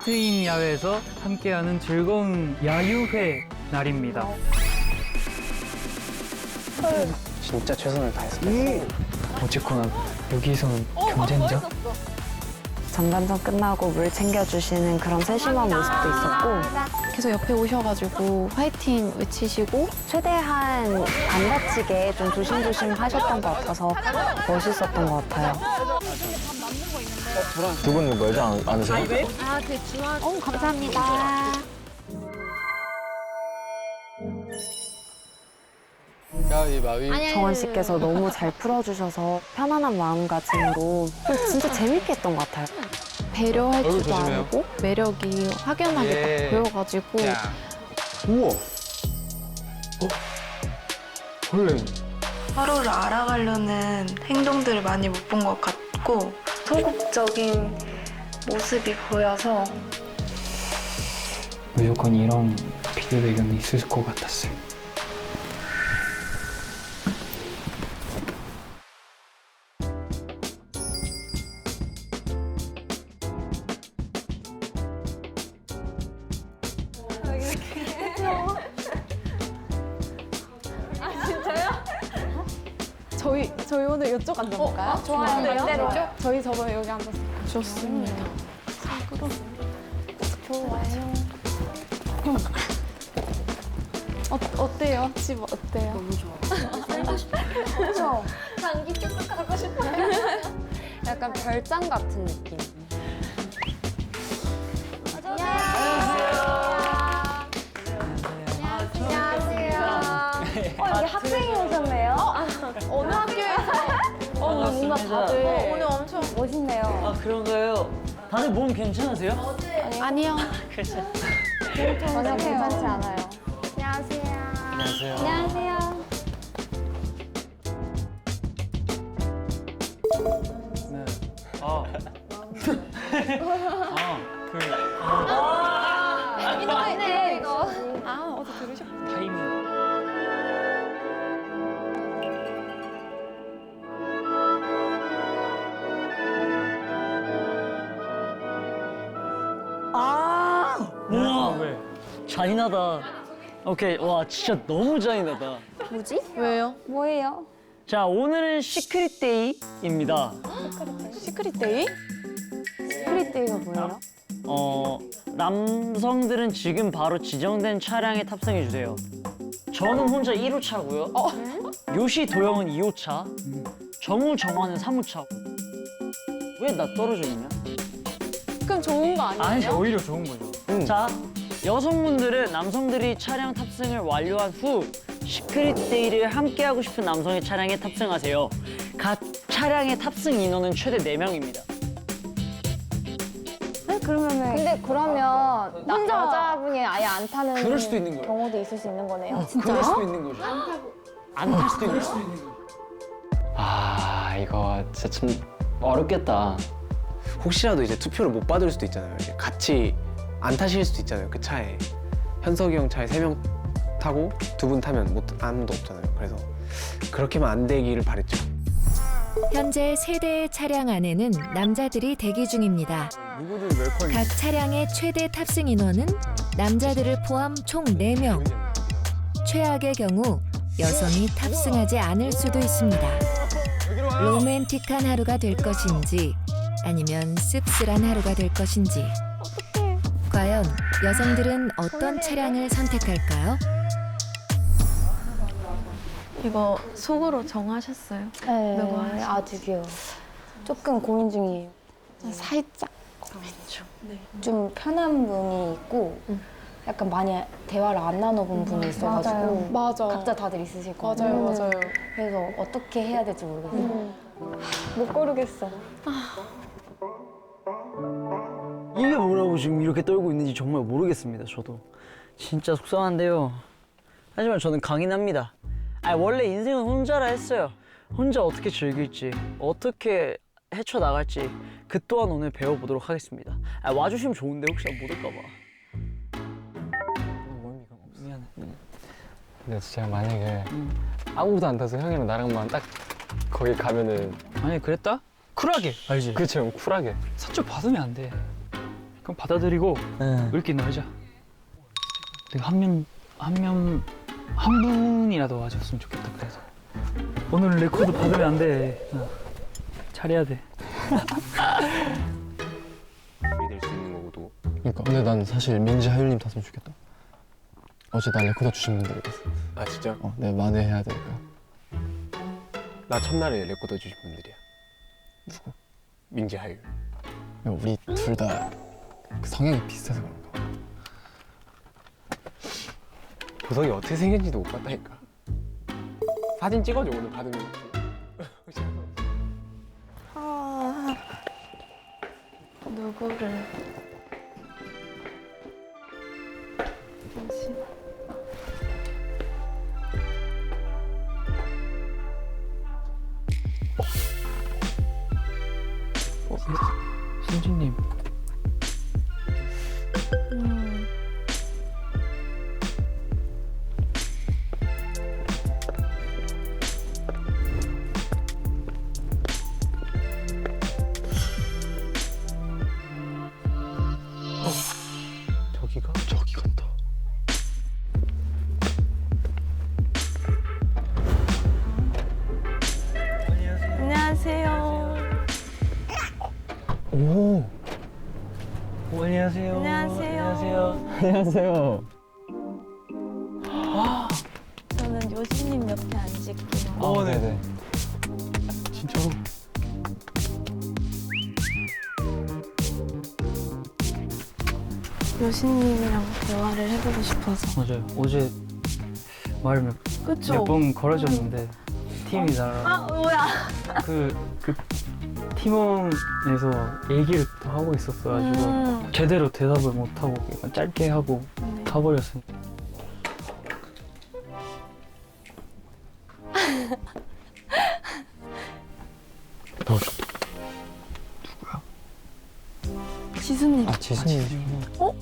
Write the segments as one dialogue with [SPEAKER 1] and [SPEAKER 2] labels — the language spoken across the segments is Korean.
[SPEAKER 1] 화이트인 야외에서 함께하는 즐거운 야유회 날입니다.
[SPEAKER 2] 진짜 최선을 다했어요.
[SPEAKER 1] 어쨌거나 여기서는 경쟁자?
[SPEAKER 3] 전반전 끝나고 물 챙겨주시는 그런 세심한 모습도 있었고
[SPEAKER 4] 계속 옆에 오셔가지고 화이팅 외치시고
[SPEAKER 3] 최대한 안 다치게 좀 조심조심 하셨던 것 같아서 멋있었던 것 같아요.
[SPEAKER 2] 두 분 멀지 않으세요?
[SPEAKER 3] 감사합니다. 정원 씨께서 너무 잘 풀어주셔서 편안한 마음가짐으로 진짜 재밌게 했던 것 같아요.
[SPEAKER 4] 배려할 줄도 알고 매력이 확연하게 딱 보여가지고
[SPEAKER 2] 우와. 원래
[SPEAKER 5] 서로를 알아가려는 행동들을 많이 못 본 것 같고 소극적인 모습이 보여서
[SPEAKER 1] 무조건 이런 피드백은 있을 것 같았어요.
[SPEAKER 4] 저희 오늘 이쪽 앉아볼까요?
[SPEAKER 3] 좋아요. 반대로.
[SPEAKER 4] 저희 저번에 여기 앉았어요. 좋습니다. 좋아요. 어때요? 집 어때요? 너무 좋아.
[SPEAKER 3] 그렇죠? 장기 쭉쭉 가고 싶어요. 약간 별장 같은 느낌. 안녕하세요. 여기 학생이 오셨네요.
[SPEAKER 4] 어느 학교에서?
[SPEAKER 3] 뭔가 다들
[SPEAKER 4] 오늘 엄청
[SPEAKER 3] 멋있네요.
[SPEAKER 6] 아 그런가요? 다들 몸 괜찮으세요?
[SPEAKER 4] 아니요.
[SPEAKER 3] 전혀 괜찮지 않아요. 안녕하세요.
[SPEAKER 6] 안녕하세요.
[SPEAKER 3] 안녕하세요.
[SPEAKER 4] 맞네 이거. 아 어제 들으셨구나.
[SPEAKER 1] 타이밍.
[SPEAKER 6] 우와
[SPEAKER 1] 왜?
[SPEAKER 6] 잔인하다. 오케이 와 진짜 너무 잔인하다.
[SPEAKER 3] 뭐지?
[SPEAKER 4] 왜요?
[SPEAKER 3] 뭐예요?
[SPEAKER 6] 자 오늘은 시크릿 데이입니다.
[SPEAKER 4] 시크릿데이?
[SPEAKER 3] 스프릿데이가 뭐예요?
[SPEAKER 6] 남성들은 지금 바로 지정된 차량에 탑승해 주세요. 저는 혼자 1호차고요. 요시 도영은 2호차. 정우 정화는 3호차. 왜 나 떨어져 있냐?
[SPEAKER 4] 그럼 좋은 거 아니에요?
[SPEAKER 6] 아니
[SPEAKER 1] 오히려 좋은 거죠.
[SPEAKER 6] 자, 여성분들은 남성들이 차량 탑승을 완료한 후 시크릿 데이를 함께하고 싶은 남성의 차량에 탑승하세요. 각 차량의 탑승 인원은 최대 4명입니다.
[SPEAKER 3] 그러면은 근데 그러면 혼자 여자분이 아예 안 타는
[SPEAKER 6] 그럴 수도 있는 거예요.
[SPEAKER 3] 경우도 있을 수 있는 거네요.
[SPEAKER 6] 그럴 수도 있는 거죠. 안 탈 수도 있는 거죠.
[SPEAKER 2] 아 이거 진짜 참 어렵겠다. 혹시라도 이제 투표를 못 받을 수도 있잖아요. 이제 같이 안 타실 수도 있잖아요. 그 차에 현석이 형 차에 3명 타고 2분 타면 아무도 없잖아요. 그래서 그렇게만 안 되기를 바랬죠.
[SPEAKER 7] 현재 세대의 차량 안에는 남자들이 대기 중입니다.
[SPEAKER 2] 누구든 웰컴.
[SPEAKER 7] 각 차량의 최대 탑승 인원은 남자들을 포함 총 4명. 최악의 경우 여성이 탑승하지 않을 수도 있습니다. 로맨틱한 하루가 될 것인지 아니면 씁쓸한 하루가 될 것인지. 과연 여성들은 어떤 차량을 선택할까요?
[SPEAKER 4] 이거 속으로 정하셨어요?
[SPEAKER 3] 네,
[SPEAKER 4] 누구 하시는지?
[SPEAKER 3] 아직이요. 조금 고민 중이에요.
[SPEAKER 4] 살짝 고민 중.
[SPEAKER 3] 좀 편한 분이 있고 약간 많이 대화를 안 나눠본 분이 있어가지고
[SPEAKER 4] 맞아.
[SPEAKER 3] 각자 다들 있으실 거예요.
[SPEAKER 4] 맞아요, 맞아요.
[SPEAKER 3] 그래서 어떻게 해야 될지 모르겠어요. 못 고르겠어.
[SPEAKER 6] 이게 뭐라고 지금 이렇게 떨고 있는지 정말 모르겠습니다. 저도 진짜 속상한데요. 하지만 저는 강인합니다. 원래 인생은 혼자라 했어요. 혼자 어떻게 즐길지, 어떻게 헤쳐나갈지 그 또한 오늘 배워보도록 하겠습니다. 와주시면 좋은데 혹시 못 올까 봐.
[SPEAKER 1] 미안해.
[SPEAKER 2] 근데 진짜 만약에 아무도 안 타서 형이랑 나랑만 딱 거기 가면은
[SPEAKER 1] 아니 그랬다? 쿨하게 알지?
[SPEAKER 2] 그렇죠 형 쿨하게.
[SPEAKER 1] 사적 받으면 안 돼. 그럼 받아들이고
[SPEAKER 6] 네.
[SPEAKER 1] 읽기는 하자. 내가 한 분이라도 와줬으면 좋겠다. 그래서 오늘 레코드 받으면 안 돼. 잘해야 돼.
[SPEAKER 2] 될 수 있는 거고도.
[SPEAKER 8] 그러니까 근데 난 사실 민지 하율님 탔으면 좋겠다. 어제 나 레코더 주신 분들이 있어.
[SPEAKER 2] 아 진짜?
[SPEAKER 8] 내가 만회해야 되니까.
[SPEAKER 2] 나 첫날에 레코더 주신 분들이야.
[SPEAKER 8] 누구?
[SPEAKER 2] 민지 하율.
[SPEAKER 8] 우리 둘 다 성향이 비슷해서 그런가.
[SPEAKER 2] 보석이 어떻게 생겼는지도 못 봤다니까. 사진 찍어줘 오늘 받으면.
[SPEAKER 5] 누구를? 잠시만.
[SPEAKER 1] 승진님.
[SPEAKER 2] 저기가?
[SPEAKER 8] 저기 간다.
[SPEAKER 5] 안녕하세요.
[SPEAKER 8] 오.
[SPEAKER 1] 안녕하세요.
[SPEAKER 5] 안녕하세요.
[SPEAKER 6] 안녕하세요.
[SPEAKER 5] 저는 요시님 옆에 앉을게요.
[SPEAKER 8] 네네.
[SPEAKER 1] 진짜로.
[SPEAKER 5] 요시님이랑 대화를 해보고 싶어서.
[SPEAKER 1] 맞아요. 어제 말 몇
[SPEAKER 5] 그쵸?
[SPEAKER 1] 번 걸어줬는데 팀이 나
[SPEAKER 5] 뭐야?
[SPEAKER 1] 그 팀원에서 얘기를 또 하고 있었어가지고 제대로 대답을 못 하고 약간 짧게 하고
[SPEAKER 5] 네.
[SPEAKER 1] 가버렸으니까.
[SPEAKER 5] 지수님.
[SPEAKER 8] 지수님.
[SPEAKER 5] 오.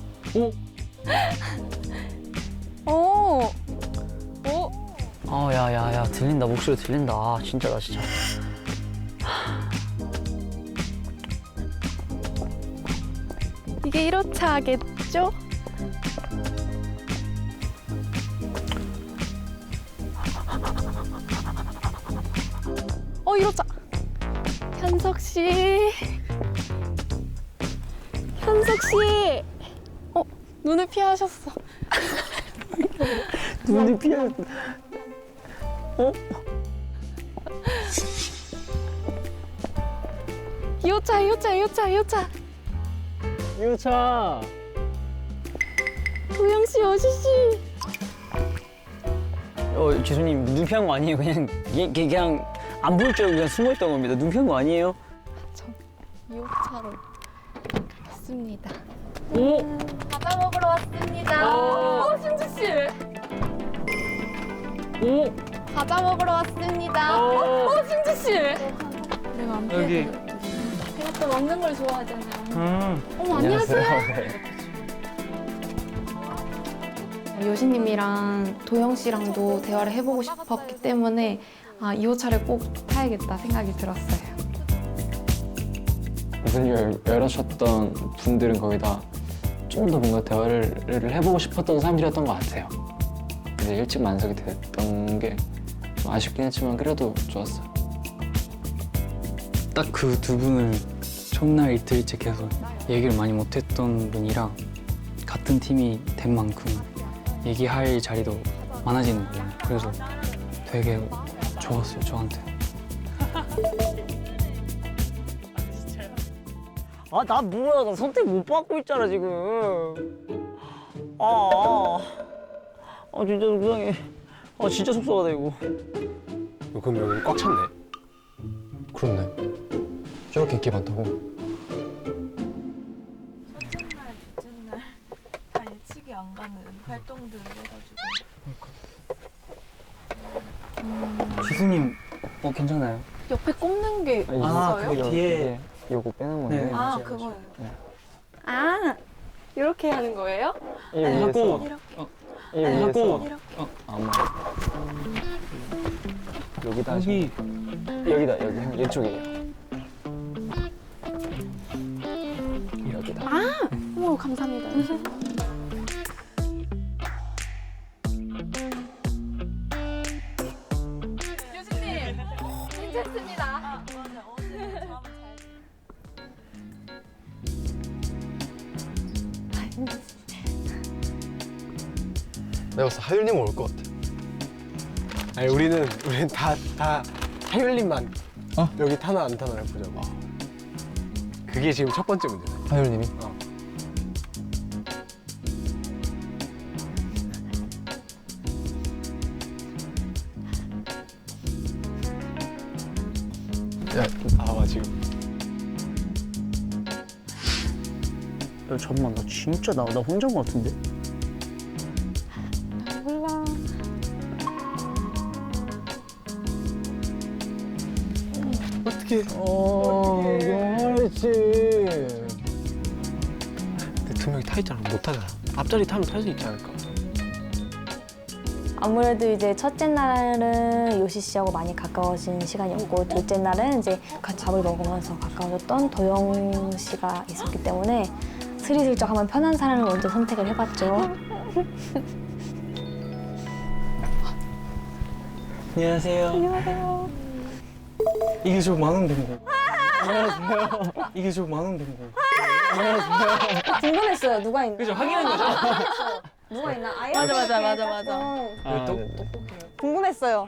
[SPEAKER 6] 야야야 들린다. 목소리 들린다. 아, 진짜 나 진짜.
[SPEAKER 4] 이게 1호차겠죠? 어 1호차. 현석 씨. 현석 씨. 눈을 피하셨어.
[SPEAKER 6] 눈이 피하. 어?
[SPEAKER 4] 2호차.
[SPEAKER 6] 유차.
[SPEAKER 4] 도영 씨, 여시 씨.
[SPEAKER 6] 지수님 눈 피한 거 아니에요? 그냥 안 보일 줄 알고 그냥 숨어 있던 겁니다. 눈 피한 거 아니에요?
[SPEAKER 4] 저 2호차로 가겠습니다.
[SPEAKER 6] 오.
[SPEAKER 4] 과자 먹으러 왔습니다. 신주 씨.
[SPEAKER 6] 오.
[SPEAKER 4] 과자 먹으러 왔습니다. 신주 씨. 내가 안
[SPEAKER 1] 여기.
[SPEAKER 4] 피해도 제가 또 먹는 걸 좋아하잖아요. 어머 안녕하세요. 요시님이랑 도영 씨랑도 대화를 해보고 싶었기 때문에 2호차를 꼭 타야겠다 생각이 들었어요.
[SPEAKER 8] 문을 열어셨던 분들은 거의 다 좀 더 뭔가 대화를 해보고 싶었던 사람들이었던 것 같아요. 근데 일찍 만석이 됐던 게 좀 아쉽긴 했지만 그래도 좋았어요.
[SPEAKER 1] 딱 그 두 분을 첫날 이틀째 계속 얘기를 많이 못했던 분이랑 같은 팀이 된 만큼 얘기할 자리도 많아지는 거예요. 그래서 되게 좋았어요, 저한테.
[SPEAKER 6] 나 뭐야? 나 선택 못 받고 있잖아 지금. 진짜 속상해. 진짜 속상하다 이거.
[SPEAKER 2] 그럼 여기 꽉 찼네.
[SPEAKER 8] 그렇네. 저렇게 인기 많다고.
[SPEAKER 5] 첫날 다 예측이 안 가는 활동들을 해가지고.
[SPEAKER 1] 지수님, 괜찮아요?
[SPEAKER 4] 옆에 꼽는 게 있어요?
[SPEAKER 1] 그 뒤에.
[SPEAKER 8] 요거 빼는 건데.
[SPEAKER 1] 네.
[SPEAKER 5] 그거요.
[SPEAKER 4] 이렇게 하는 거예요?
[SPEAKER 1] 하고, 하고,
[SPEAKER 8] 아마 여기다
[SPEAKER 1] 여기.
[SPEAKER 8] 여기다 여기 이쪽이에요. 여기다.
[SPEAKER 4] 어머
[SPEAKER 5] 아유 감사합니다.
[SPEAKER 9] 내가 봤을 때 하율님 올 것 같아.
[SPEAKER 2] 아니 우리는 다 하율님만 여기 타나 안 타나를 보자고. 그게 지금 첫 번째 문제다.
[SPEAKER 9] 하율님이? 야,
[SPEAKER 2] 봐봐 지금.
[SPEAKER 6] 야, 잠깐만, 나 진짜 나 혼자인 것 같은데?
[SPEAKER 5] 몰라.
[SPEAKER 2] 어떻게?
[SPEAKER 9] 그렇지.
[SPEAKER 2] 근데 두 명이 타 있잖아. 못 타잖아. 앞자리 타면 탈 수 있지 않을까?
[SPEAKER 10] 아무래도 이제 첫째 날은 요시 씨하고 많이 가까워진 시간이었고 둘째 날은 이제 같이 밥을 먹으면서 가까워졌던 도영 씨가 있었기 때문에 스리슬쩍 한번 편한 사람을 먼저 선택을 해봤죠.
[SPEAKER 1] 안녕하세요.
[SPEAKER 5] 안녕하세요.
[SPEAKER 1] 이게 저 만원 된 거. 안녕하세요. 이게 저 만원 된 거.
[SPEAKER 10] 궁금했어요. 누가 있나?
[SPEAKER 1] 그죠? 확인한 거죠?
[SPEAKER 10] 누가 있나? 아예
[SPEAKER 5] 맞아.
[SPEAKER 10] 궁금했어요.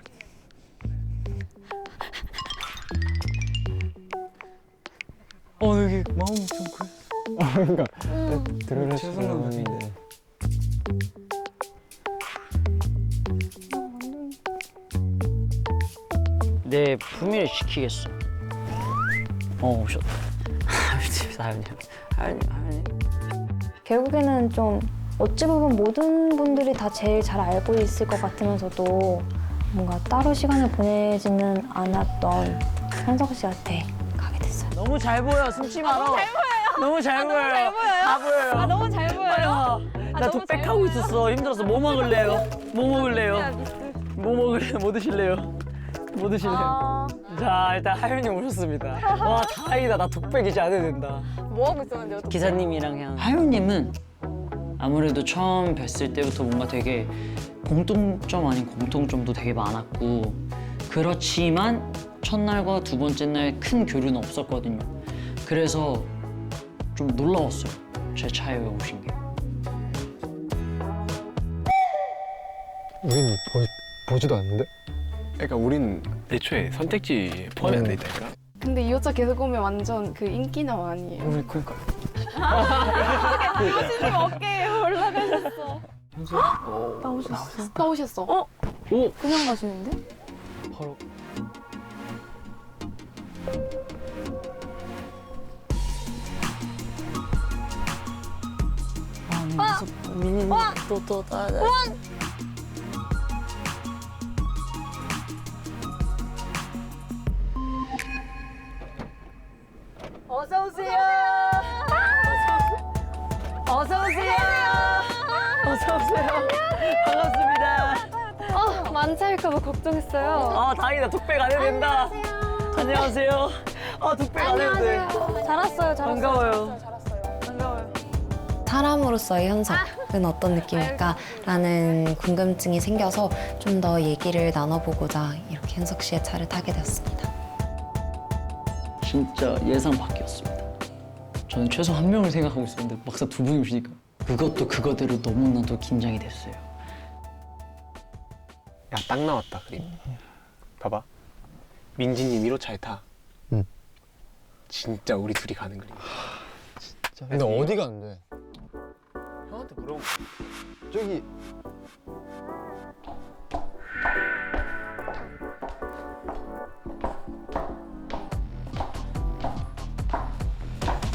[SPEAKER 1] 여기 마음이 좀 그래.
[SPEAKER 9] 들으러
[SPEAKER 1] 죄송합니다.
[SPEAKER 6] 내 품위를 지키겠어. 오셨다. 하율님.
[SPEAKER 10] 결국에는 좀 어찌 보면 모든 분들이 다 제일 잘 알고 있을 것 같으면서도 뭔가 따로 시간을 보내지는 않았던 현석 씨한테 가게 됐어요.
[SPEAKER 6] 너무 잘 보여, 숨지 마라. 너무 잘 보여요. 다 보여요.
[SPEAKER 10] 너무 잘 보여요.
[SPEAKER 6] 나 독백하고 있었어. 힘들어서 뭐 먹을래요? 뭐 드실래요? 자, 일단 하윤이 오셨습니다. 와, 다행이다. 나 독백 이제 안 해도 된다.
[SPEAKER 10] 뭐 하고 있었는데 어떻게?
[SPEAKER 6] 기사님이랑 그냥. 하윤님은 아무래도 처음 뵀을 때부터 뭔가 되게 공통점 아닌 공통점도 되게 많았고, 그렇지만 첫날과 두 번째 날 큰 교류는 없었거든요. 그래서 좀 놀라웠어요. 제 차에 오신 게.
[SPEAKER 9] 우린 보지도 않는데?
[SPEAKER 2] 그러니까 우린 애초에 선택지에 포함이 안 돼 있다니까.
[SPEAKER 5] 근데 이 여자 계속 오면 완전 그 인기남 아니에요?
[SPEAKER 1] 우리 그러니까.
[SPEAKER 5] 교수님 어깨에 올라가셨어. 나오셨어.
[SPEAKER 6] 오!
[SPEAKER 5] 그냥 가시는데?
[SPEAKER 1] 바로.
[SPEAKER 6] 민인 또 따라.
[SPEAKER 10] 어서 오세요. 어서 오세요.
[SPEAKER 6] 어서 오세요. 반갑습니다.
[SPEAKER 10] 만차일까봐 걱정했어요.
[SPEAKER 6] 아, 다행이다. 독백 안 해도 된다. 안녕하세요. 아, 독백 안 해도 돼.
[SPEAKER 10] 잘 왔어요.
[SPEAKER 6] 반가워요.
[SPEAKER 3] 사람으로서의 현석은 어떤 느낌일까? 라는 궁금증이 생겨서 좀 더 얘기를 나눠보고자 이렇게 현석 씨의 차를 타게 되었습니다.
[SPEAKER 1] 진짜 예상 밖이었습니다. 저는 최소 한 명을 생각하고 있었는데 막상 두 분이 오시니까 그것도 그거대로 너무나도 긴장이 됐어요.
[SPEAKER 2] 야, 딱 나왔다 그림. 봐봐. 민지님 1호차에 타.
[SPEAKER 9] 응.
[SPEAKER 2] 진짜 우리 둘이 가는 그림.
[SPEAKER 9] 근데 어디 가는데?
[SPEAKER 2] 형한테 물어본 거야.
[SPEAKER 9] 저기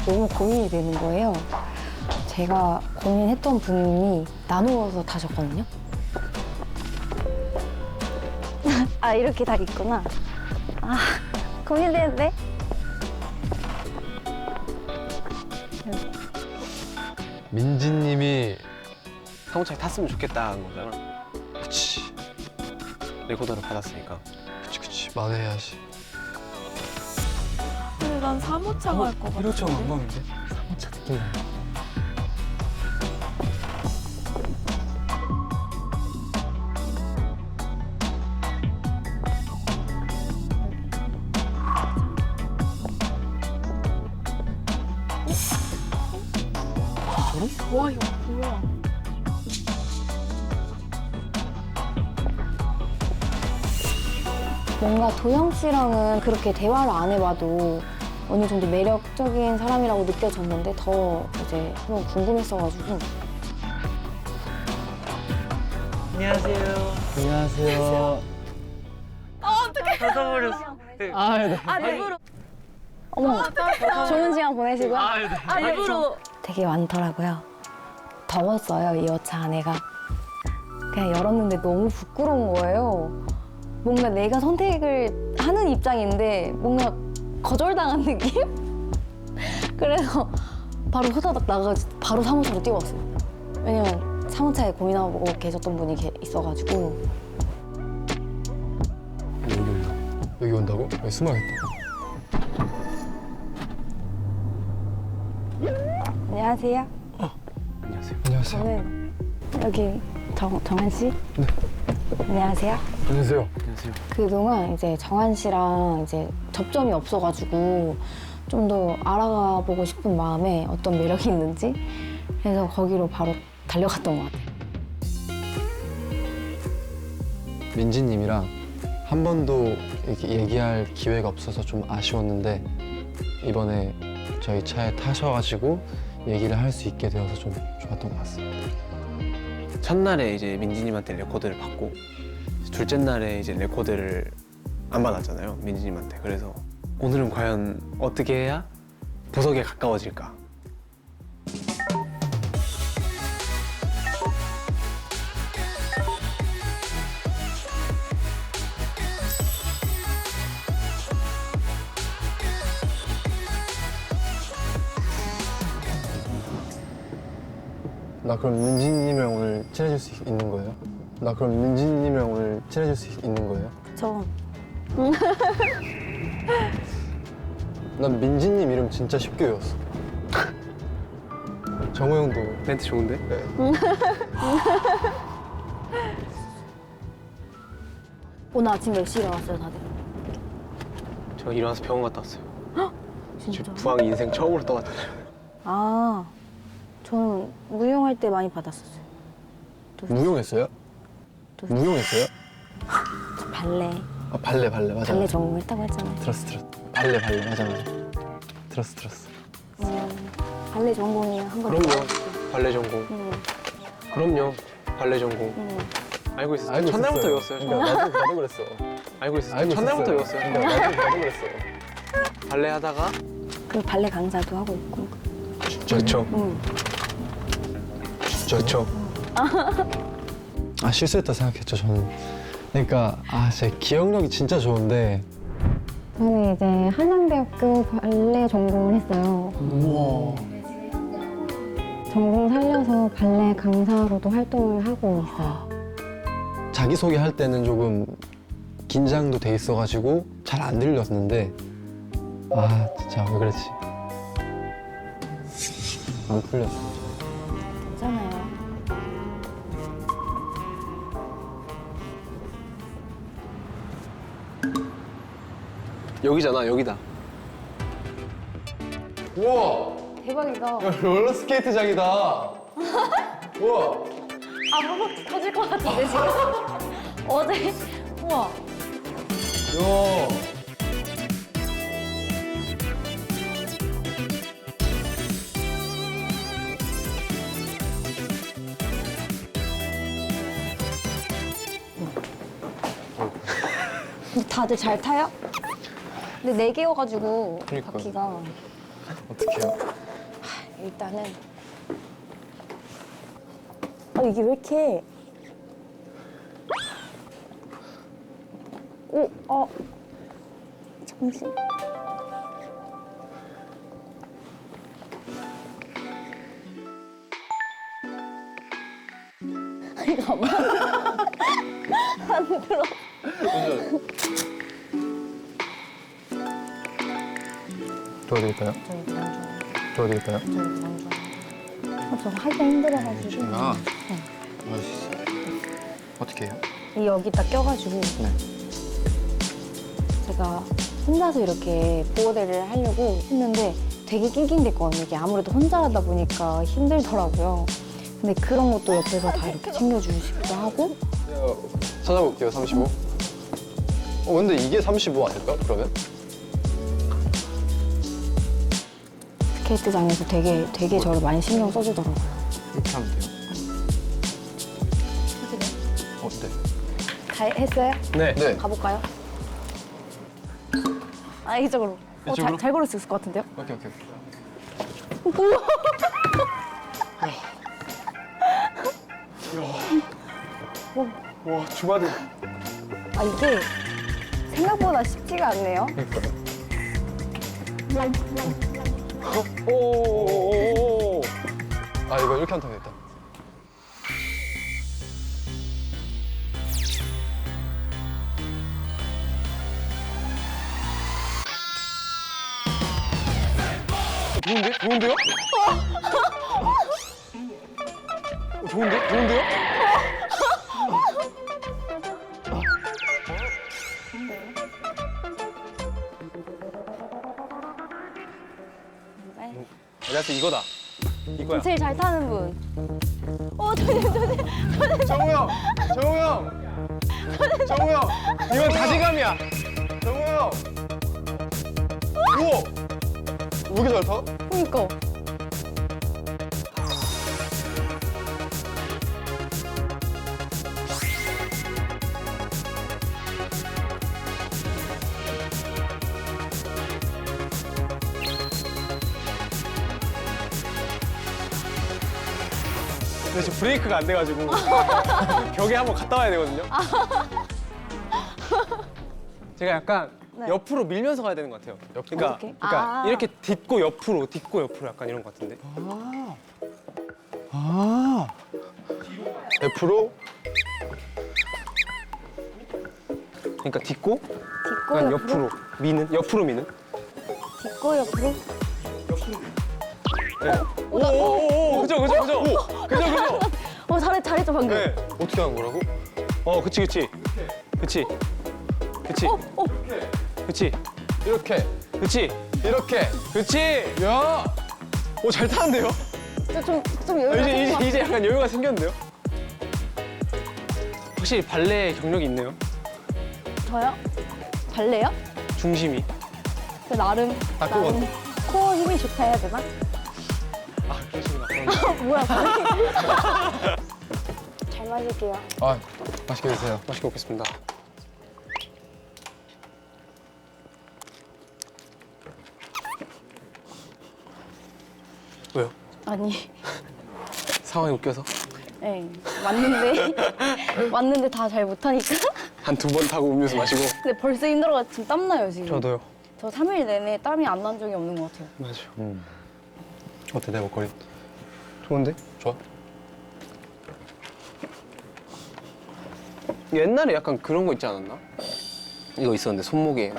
[SPEAKER 3] 너무 고민이 되는 거예요. 제가 고민했던 분이 나누어서 타셨거든요.
[SPEAKER 10] 아 이렇게 다 있구나. 아 고민되는데.
[SPEAKER 9] 민지님이
[SPEAKER 2] 상호차에 탔으면 좋겠다 한 거잖아.
[SPEAKER 9] 그치
[SPEAKER 2] 레코더를 받았으니까.
[SPEAKER 9] 그치 만회해야지.
[SPEAKER 5] 근데 난 3호차 갈 것 같아.
[SPEAKER 1] 1호차가 안 가는데?
[SPEAKER 9] 3호차 느낌 나요.
[SPEAKER 5] 와 이거 뭐야?
[SPEAKER 10] 뭔가 도영 씨랑은 그렇게 대화를 안 해봐도 어느 정도 매력적인 사람이라고 느껴졌는데 더 이제 한번 궁금했어가지고
[SPEAKER 6] 안녕하세요. 안녕하세요. 찾아버렸어.
[SPEAKER 10] 어머 좋은 시간 보내시고요.
[SPEAKER 5] 일부러
[SPEAKER 10] 되게 많더라고요. 더웠어요, 이 여차 안에가. 그냥 열었는데 너무 부끄러운 거예요. 뭔가 내가 선택을 하는 입장인데 뭔가 거절당한 느낌? 그래서 바로 후다닥 나가서 바로 사무차로 뛰어왔어요. 왜냐면 사무차에 고민하고 계셨던 분이 있어가지고.
[SPEAKER 9] 여기 온다. 여기 온다고? 여기 숨어야겠다.
[SPEAKER 10] 안녕하세요.
[SPEAKER 2] 안녕하세요.
[SPEAKER 9] 안녕하세요.
[SPEAKER 10] 저는 여기 정한 씨. 네. 안녕하세요.
[SPEAKER 9] 안녕하세요.
[SPEAKER 2] 안녕하세요.
[SPEAKER 10] 그동안 이제 정한 씨랑 이제 접점이 없어가지고 좀 더 알아가 보고 싶은 마음에 어떤 매력이 있는지 그래서 거기로 바로 달려갔던 것 같아요.
[SPEAKER 9] 민지님이랑 한 번도 이렇게 얘기할 기회가 없어서 좀 아쉬웠는데 이번에 저희 차에 타셔가지고 얘기를 할 수 있게 되어서 좀 좋았던 것 같습니다.
[SPEAKER 2] 첫날에 이제 민지님한테 레코드를 받고 둘째 날에 이제 레코드를 안 받았잖아요, 민지님한테. 그래서 오늘은 과연 어떻게 해야 보석에 가까워질까?
[SPEAKER 9] 나 그럼 민지님이랑 오늘 친해질 수 있는 거예요? 나 그럼 민지님이랑 오늘 친해질 수 있는 거예요?
[SPEAKER 10] 저
[SPEAKER 9] 난 민지님 이름 진짜 쉽게 외웠어. 정우 형도
[SPEAKER 2] 멘트 좋은데?
[SPEAKER 9] 네.
[SPEAKER 10] 오늘 아침 몇 시에 일어났어요, 다들?
[SPEAKER 2] 저 일어나서 병원 갔다 왔어요.
[SPEAKER 10] 진짜?
[SPEAKER 2] 지금 부항 인생 처음으로 떠왔잖아요.
[SPEAKER 10] 아, 저는 무용할 때 많이 받았었어요.
[SPEAKER 9] 무용했어요? 무용했어요?
[SPEAKER 10] 저 발레,
[SPEAKER 9] 아 발레 맞아.
[SPEAKER 10] 발레 전공했다고 했잖아요.
[SPEAKER 9] 들었어. 발레 맞아. 들었어.
[SPEAKER 10] 발레 전공이 한 번.
[SPEAKER 2] 그럼요. 발레 전공. 그럼요. 발레 전공. 알고 있었어요.
[SPEAKER 9] 알고
[SPEAKER 2] 첫날부터
[SPEAKER 9] 있었어요.
[SPEAKER 2] 외웠어요.
[SPEAKER 9] 그러니까 나도 그랬어.
[SPEAKER 2] 알고 있었어요.
[SPEAKER 9] 알고
[SPEAKER 2] 첫날부터
[SPEAKER 9] 있었어요.
[SPEAKER 2] 외웠어요.
[SPEAKER 9] 그러니까 나도 그랬어.
[SPEAKER 2] 발레 하다가
[SPEAKER 10] 그리고 발레 강사도 하고 있고.
[SPEAKER 2] 좋죠. 좋죠.
[SPEAKER 9] 아 실수했다 생각했죠 저는. 그러니까 제 기억력이 진짜 좋은데
[SPEAKER 10] 저는 이제 한양대학교 발레 전공을 했어요.
[SPEAKER 9] 우와.
[SPEAKER 10] 전공 살려서 발레 강사로도 활동을 하고 있어요.
[SPEAKER 9] 자기소개 할 때는 조금 긴장도 돼 있어가지고 잘 안 들렸는데 진짜 왜 그랬지? 안 풀렸어.
[SPEAKER 10] 괜찮아요.
[SPEAKER 2] 여기잖아, 여기다.
[SPEAKER 9] 우와!
[SPEAKER 10] 대박이다.
[SPEAKER 9] 야, 롤러스케이트장이다. 우와!
[SPEAKER 10] 아, 터질 것 같은데 지금. 어제. 우와.
[SPEAKER 9] 야.
[SPEAKER 10] 다들 잘 타요? 근데 4개여가지고
[SPEAKER 9] 그러니까요.
[SPEAKER 10] 바퀴가
[SPEAKER 9] 어떡해요?
[SPEAKER 10] 일단은 이게 왜 이렇게 잠시 이거 안 들어.
[SPEAKER 9] 도와드릴까요? 도와드릴까요?
[SPEAKER 10] 저 하기 힘들어가지고
[SPEAKER 9] 아, 도와줄 수 있어요. 어떻게 해요?
[SPEAKER 10] 이 여기 딱 껴가지고
[SPEAKER 9] 네.
[SPEAKER 10] 제가 혼자서 이렇게 보호대를 하려고 했는데 되게 낑낑댔거든요. 이게 아무래도 혼자 하다 보니까 힘들더라고요. 근데 그런 것도 옆에서 다 이렇게 챙겨주시기도 하고.
[SPEAKER 9] 찾아볼게요, 35. 근데 이게 35 아닐까, 그러면?
[SPEAKER 10] 스케이트장에서 되게 저를 많이 신경 써주더라고요.
[SPEAKER 2] 이렇게 하면 돼요.
[SPEAKER 9] 네.
[SPEAKER 10] 다 했어요?
[SPEAKER 2] 네.
[SPEAKER 9] 네.
[SPEAKER 10] 가볼까요? 아, 이쪽으로.
[SPEAKER 9] 이쪽으로?
[SPEAKER 10] 잘 걸을 수 있을 것 같은데요?
[SPEAKER 9] 오케이.
[SPEAKER 2] 와, 주바들.
[SPEAKER 10] 아, 이게 생각보다 쉽지가 않네요.
[SPEAKER 2] 오.
[SPEAKER 9] 아, 이거 이렇게 하면 되겠다.
[SPEAKER 2] 좋은데요? 좋은데요? 그래서 이거다. 이거야.
[SPEAKER 10] 제일 잘 타는 분.
[SPEAKER 2] 정우 형! 이건 자신감이야. 정우 형! 우와! 왜 이렇게 잘 타?
[SPEAKER 10] 그니까.
[SPEAKER 2] 근데 지금 브레이크가 안 돼가지고 벽에 한번 갔다 와야 되거든요. 제가 약간
[SPEAKER 10] 네.
[SPEAKER 2] 옆으로 밀면서 가야 되는 것 같아요. 그러니까,
[SPEAKER 10] 어떻게?
[SPEAKER 2] 그러니까 이렇게 딛고 옆으로 약간 이런 것 같은데.
[SPEAKER 9] F로
[SPEAKER 2] 그러니까 딛고
[SPEAKER 10] 딛고
[SPEAKER 2] 약간
[SPEAKER 10] 옆으로.
[SPEAKER 2] 옆으로 미는.
[SPEAKER 10] 딛고 옆으로.
[SPEAKER 2] 네. 오, 그죠.
[SPEAKER 10] 잘했죠, 방금.
[SPEAKER 2] 네.
[SPEAKER 9] 어떻게 하는 거라고?
[SPEAKER 2] 그치.
[SPEAKER 9] 이렇게,
[SPEAKER 2] 그치.
[SPEAKER 9] 이렇게.
[SPEAKER 2] 야! 잘 타는데요?
[SPEAKER 10] 좀 여유가 생긴 것
[SPEAKER 2] 이제 약간 여유가 생겼는데요? 확실히 발레 경력이 있네요.
[SPEAKER 10] 저요? 발레요?
[SPEAKER 2] 중심이.
[SPEAKER 10] 그 나름
[SPEAKER 2] 그건.
[SPEAKER 10] 코어 힘이 좋다 해야 되나?
[SPEAKER 2] 그러시구나.
[SPEAKER 10] 뭐야, 잘 마실게요.
[SPEAKER 9] 아, 맛있게 드세요.
[SPEAKER 2] 맛있게 먹겠습니다. 왜요?
[SPEAKER 10] 아니,
[SPEAKER 2] 상황이 웃겨서?
[SPEAKER 10] 네, 왔는데 다 잘 못하니까.
[SPEAKER 2] 한 2번 타고 음료수 마시고.
[SPEAKER 10] 근데 벌써 힘들어가 지금 땀나요, 지금.
[SPEAKER 2] 저도요.
[SPEAKER 10] 저 3일 내내 땀이 안 난 적이 없는 것 같아요.
[SPEAKER 2] 맞아요.
[SPEAKER 9] 어때, 내 목걸이?
[SPEAKER 2] 좋은데?
[SPEAKER 9] 좋아?
[SPEAKER 2] 옛날에 약간 그런 거 있지 않았나? 이거 있었는데, 손목에.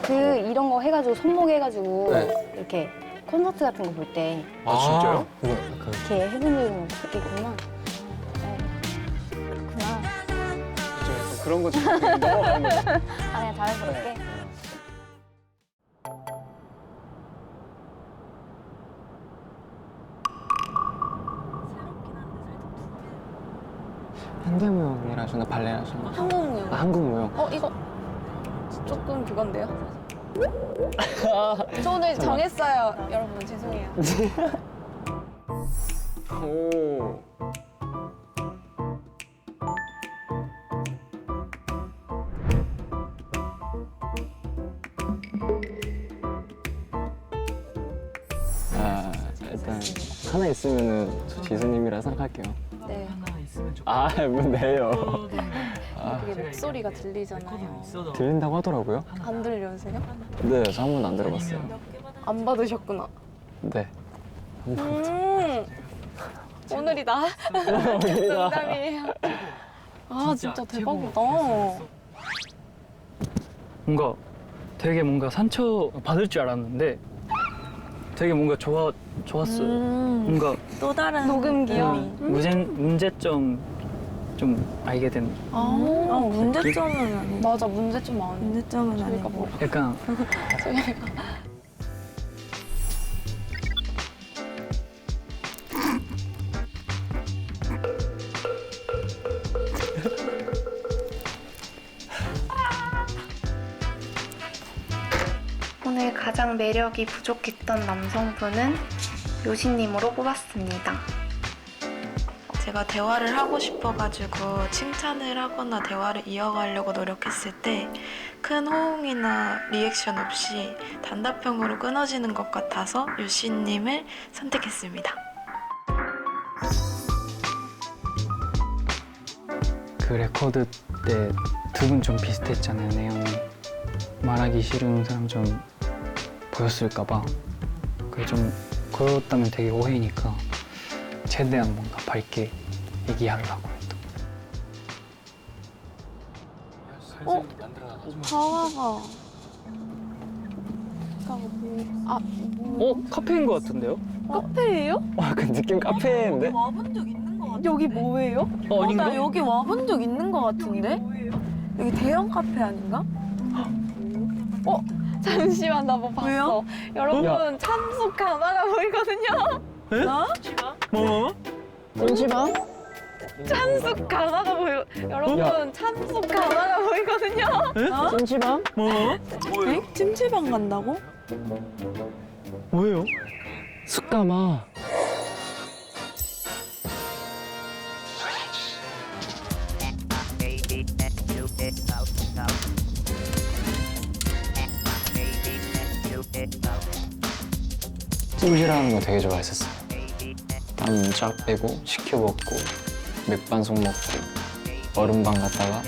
[SPEAKER 10] 이런 거 해가지고, 손목에 해가지고,
[SPEAKER 2] 네.
[SPEAKER 10] 이렇게 콘서트 같은 거 볼 때
[SPEAKER 2] 진짜요?
[SPEAKER 9] 이거 약간
[SPEAKER 10] 이렇게 해본 적은 없겠구나. 네. 그렇구나.
[SPEAKER 2] 저 약간 그런 거 좀 넘어가는 거.
[SPEAKER 10] 그냥 자연스럽게.
[SPEAKER 8] 현대무용이라 하시나 발레라 하시나?
[SPEAKER 4] 한국무용.
[SPEAKER 8] 한국무용.
[SPEAKER 4] 이거 조금 그건데요. 저 오늘 정했어요. 여러분 죄송해요.
[SPEAKER 2] 오.
[SPEAKER 8] 일단 하나 있으면은 저 지수님이라 생각할게요.
[SPEAKER 4] 네.
[SPEAKER 8] 네요.
[SPEAKER 4] 되게 목소리가 들리잖아요.
[SPEAKER 8] 들린다고 하더라고요.
[SPEAKER 4] 안 들려오세요?
[SPEAKER 8] 네, 저 한 번도 안 들어봤어요.
[SPEAKER 4] 안 받으셨구나.
[SPEAKER 8] 네.
[SPEAKER 4] 오늘이다. 농담이에요. 아 진짜 대박이다.
[SPEAKER 1] 뭔가 되게 뭔가 상처 받을 줄 알았는데 되게 뭔가 좋았어요. 뭔가
[SPEAKER 5] 또 다른
[SPEAKER 4] 녹음기요?
[SPEAKER 1] 문제점 좀 알게 된
[SPEAKER 5] 문제점은 아니에요.
[SPEAKER 4] 맞아 문제점 많아.
[SPEAKER 5] 문제점은 아니고
[SPEAKER 1] 약간
[SPEAKER 11] 가장 매력이 부족했던 남성분은 요시님으로 뽑았습니다.
[SPEAKER 5] 제가 대화를 하고 싶어가지고 칭찬을 하거나 대화를 이어가려고 노력했을 때 큰 호응이나 리액션 없이 단답형으로 끊어지는 것 같아서 요시님을 선택했습니다.
[SPEAKER 1] 그 레코드 때 두 분 좀 비슷했잖아요, 내용이. 말하기 싫은 사람처럼 보였을까봐. 그게 좀 그렇다면 되게 오해니까 최대한 뭔가 밝게 얘기하려고 했던.
[SPEAKER 5] 하와가
[SPEAKER 1] 카페인 것 같은데요?
[SPEAKER 5] 카페예요?
[SPEAKER 1] 약간 느낌 카페인데?
[SPEAKER 5] 와본 적 있는 것 같은데. 여기 뭐예요?
[SPEAKER 1] 아닌가?
[SPEAKER 5] 나 여기 와본 적 있는 것 같은데? 여기 대형 카페 아닌가?
[SPEAKER 4] 잠시만 나 뭐 봤어.
[SPEAKER 5] 왜요?
[SPEAKER 4] 여러분 참숙 가나가 보이거든요.
[SPEAKER 1] 뭐?
[SPEAKER 2] 찜찜함?
[SPEAKER 4] 참숙 가나가 보여. 여러분 참숙 가나가 보이거든요.
[SPEAKER 2] 찜찜함?
[SPEAKER 5] 에? 찜질방 간다고?
[SPEAKER 1] 뭐예요?
[SPEAKER 9] 숯가마.
[SPEAKER 8] 찜질하는 거 되게 좋아했었어요. 땀 쫙 빼고 식혀 먹고 맥반석 먹고 얼음방 갔다가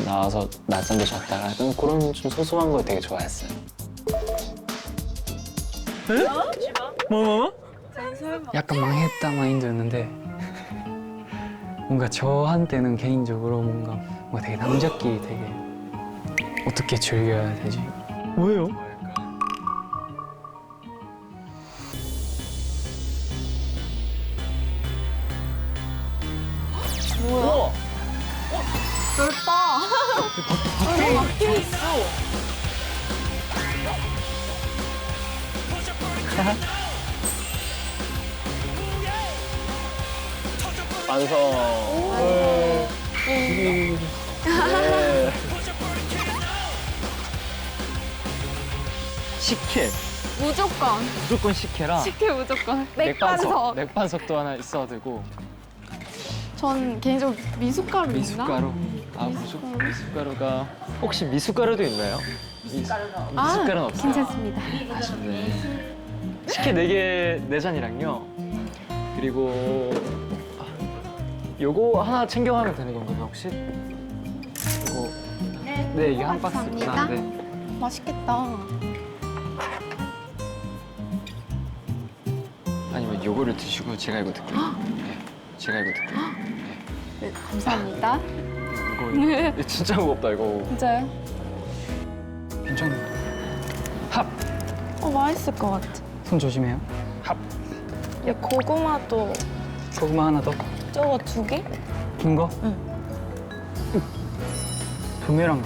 [SPEAKER 8] 나와서 낮잠도 잤다가 약간 그런 좀 소소한 거 되게 좋아했어요.
[SPEAKER 1] 뭐? 약간 망했다 마인드였는데 뭔가 저한테는 개인적으로 뭔가 되게 남자끼리 되게 어떻게 즐겨야 되지? 뭐예요?
[SPEAKER 4] 뭐야? 넓다. 밖에 있어.
[SPEAKER 2] 완성.
[SPEAKER 1] 식혜. 무조건 식혜라.
[SPEAKER 4] 식혜 무조건. 맥반석.
[SPEAKER 8] 맥반석도 하나 있어야 되고.
[SPEAKER 4] 전 개인적으로 미숫가루 있나?
[SPEAKER 8] 미숫가루. 아 미숫가루가
[SPEAKER 2] 혹시 미숫가루도 있나요?
[SPEAKER 8] 미숫가루는 없어요.
[SPEAKER 4] 괜찮습니다.
[SPEAKER 8] 아쉽네.
[SPEAKER 1] 식혜 4잔이랑요. 그리고 요거 하나 챙겨가면 되는 건가요 혹시? 이거 네 이게 한 박스구나.
[SPEAKER 4] 감사합니다.
[SPEAKER 1] 네.
[SPEAKER 4] 맛있겠다.
[SPEAKER 8] 아니면 요거를 드시고 제가 이거 드릴게요. 네, 제가 이거 드릴게요.
[SPEAKER 4] 네, 감사합니다.
[SPEAKER 8] 이거 진짜 무겁다 이거.
[SPEAKER 4] 진짜요?
[SPEAKER 1] 괜찮아요.
[SPEAKER 5] 맛있을 것 같아.
[SPEAKER 1] 손 조심해요.
[SPEAKER 5] 야, 고구마도
[SPEAKER 1] 고구마 하나 더.
[SPEAKER 5] 저거 2개?
[SPEAKER 1] 긴 거?
[SPEAKER 5] 응.
[SPEAKER 1] 부메랑.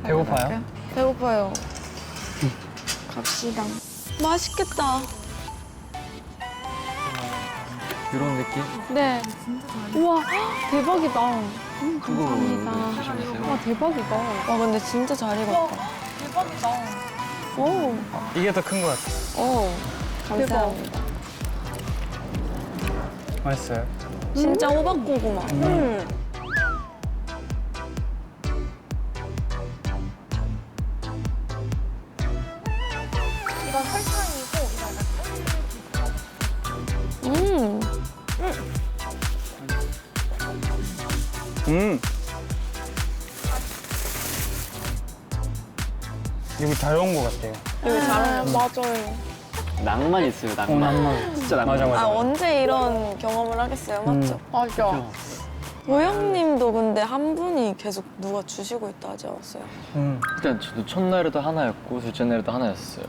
[SPEAKER 1] 배고파요?
[SPEAKER 5] 배고파요. 갑시다. 맛있겠다.
[SPEAKER 1] 이런 느낌?
[SPEAKER 4] 네. 우와 대박이다. 감사합니다.
[SPEAKER 8] 조심하세요.
[SPEAKER 4] 와 대박이다.
[SPEAKER 5] 와, 근데 진짜 잘 익었다.
[SPEAKER 4] 대박이다.
[SPEAKER 5] 오,
[SPEAKER 1] 이게 더 큰 거 같아.
[SPEAKER 5] 오. 감사합니다.
[SPEAKER 1] 맛있어요?
[SPEAKER 5] 진짜 호박고구마.
[SPEAKER 4] 이건 설탕이고
[SPEAKER 1] 여기 잘 온 거 같아요.
[SPEAKER 5] 여기 잘하네요. 맞아요.
[SPEAKER 8] 낭만 있어요 낭만.
[SPEAKER 1] 낭만.
[SPEAKER 8] 진짜 낭만.
[SPEAKER 1] 맞아.
[SPEAKER 5] 언제 이런 경험을 하겠어요, 맞죠?
[SPEAKER 4] 맞아.
[SPEAKER 5] 도영님도 근데 한 분이 계속 누가 주시고 있다 하지 않았어요?
[SPEAKER 8] 일단 저도 첫날에도 하나였고 둘째 날에도 하나였어요.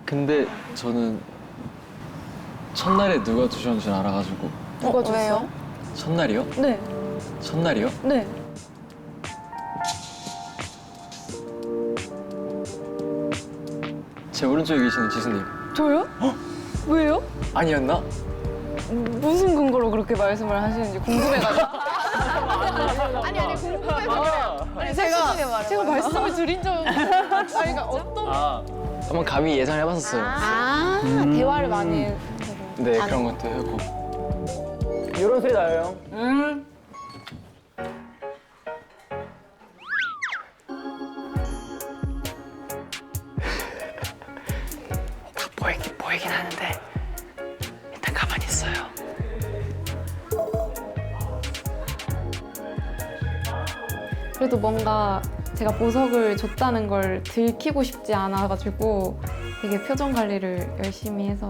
[SPEAKER 8] 근데 저는 첫날에 누가 주셨는지 알아가지고.
[SPEAKER 5] 누가 줬어요? 왜요?
[SPEAKER 8] 첫날이요?
[SPEAKER 5] 네.
[SPEAKER 8] 첫날이요?
[SPEAKER 5] 네.
[SPEAKER 8] 제 오른쪽에 계시는 지수님.
[SPEAKER 4] 저요? 왜요?
[SPEAKER 8] 아니었나?
[SPEAKER 4] 무슨 근거로 그렇게 말씀을 하시는지 궁금해가지고. 아니 궁금해서 그래요. 아니 제가 말씀을 드린 적 그러니까 어떤
[SPEAKER 8] 한번 감히 예상해봤었어요.
[SPEAKER 4] 대화를 많이
[SPEAKER 8] 네, 그런 것도 하고.
[SPEAKER 6] 이런 소리 나요.
[SPEAKER 1] 보이긴 하는데 일단 가만히 있어요.
[SPEAKER 4] 그래도 뭔가 제가 보석을 줬다는 걸 들키고 싶지 않아가지고 되게 표정 관리를 열심히 해서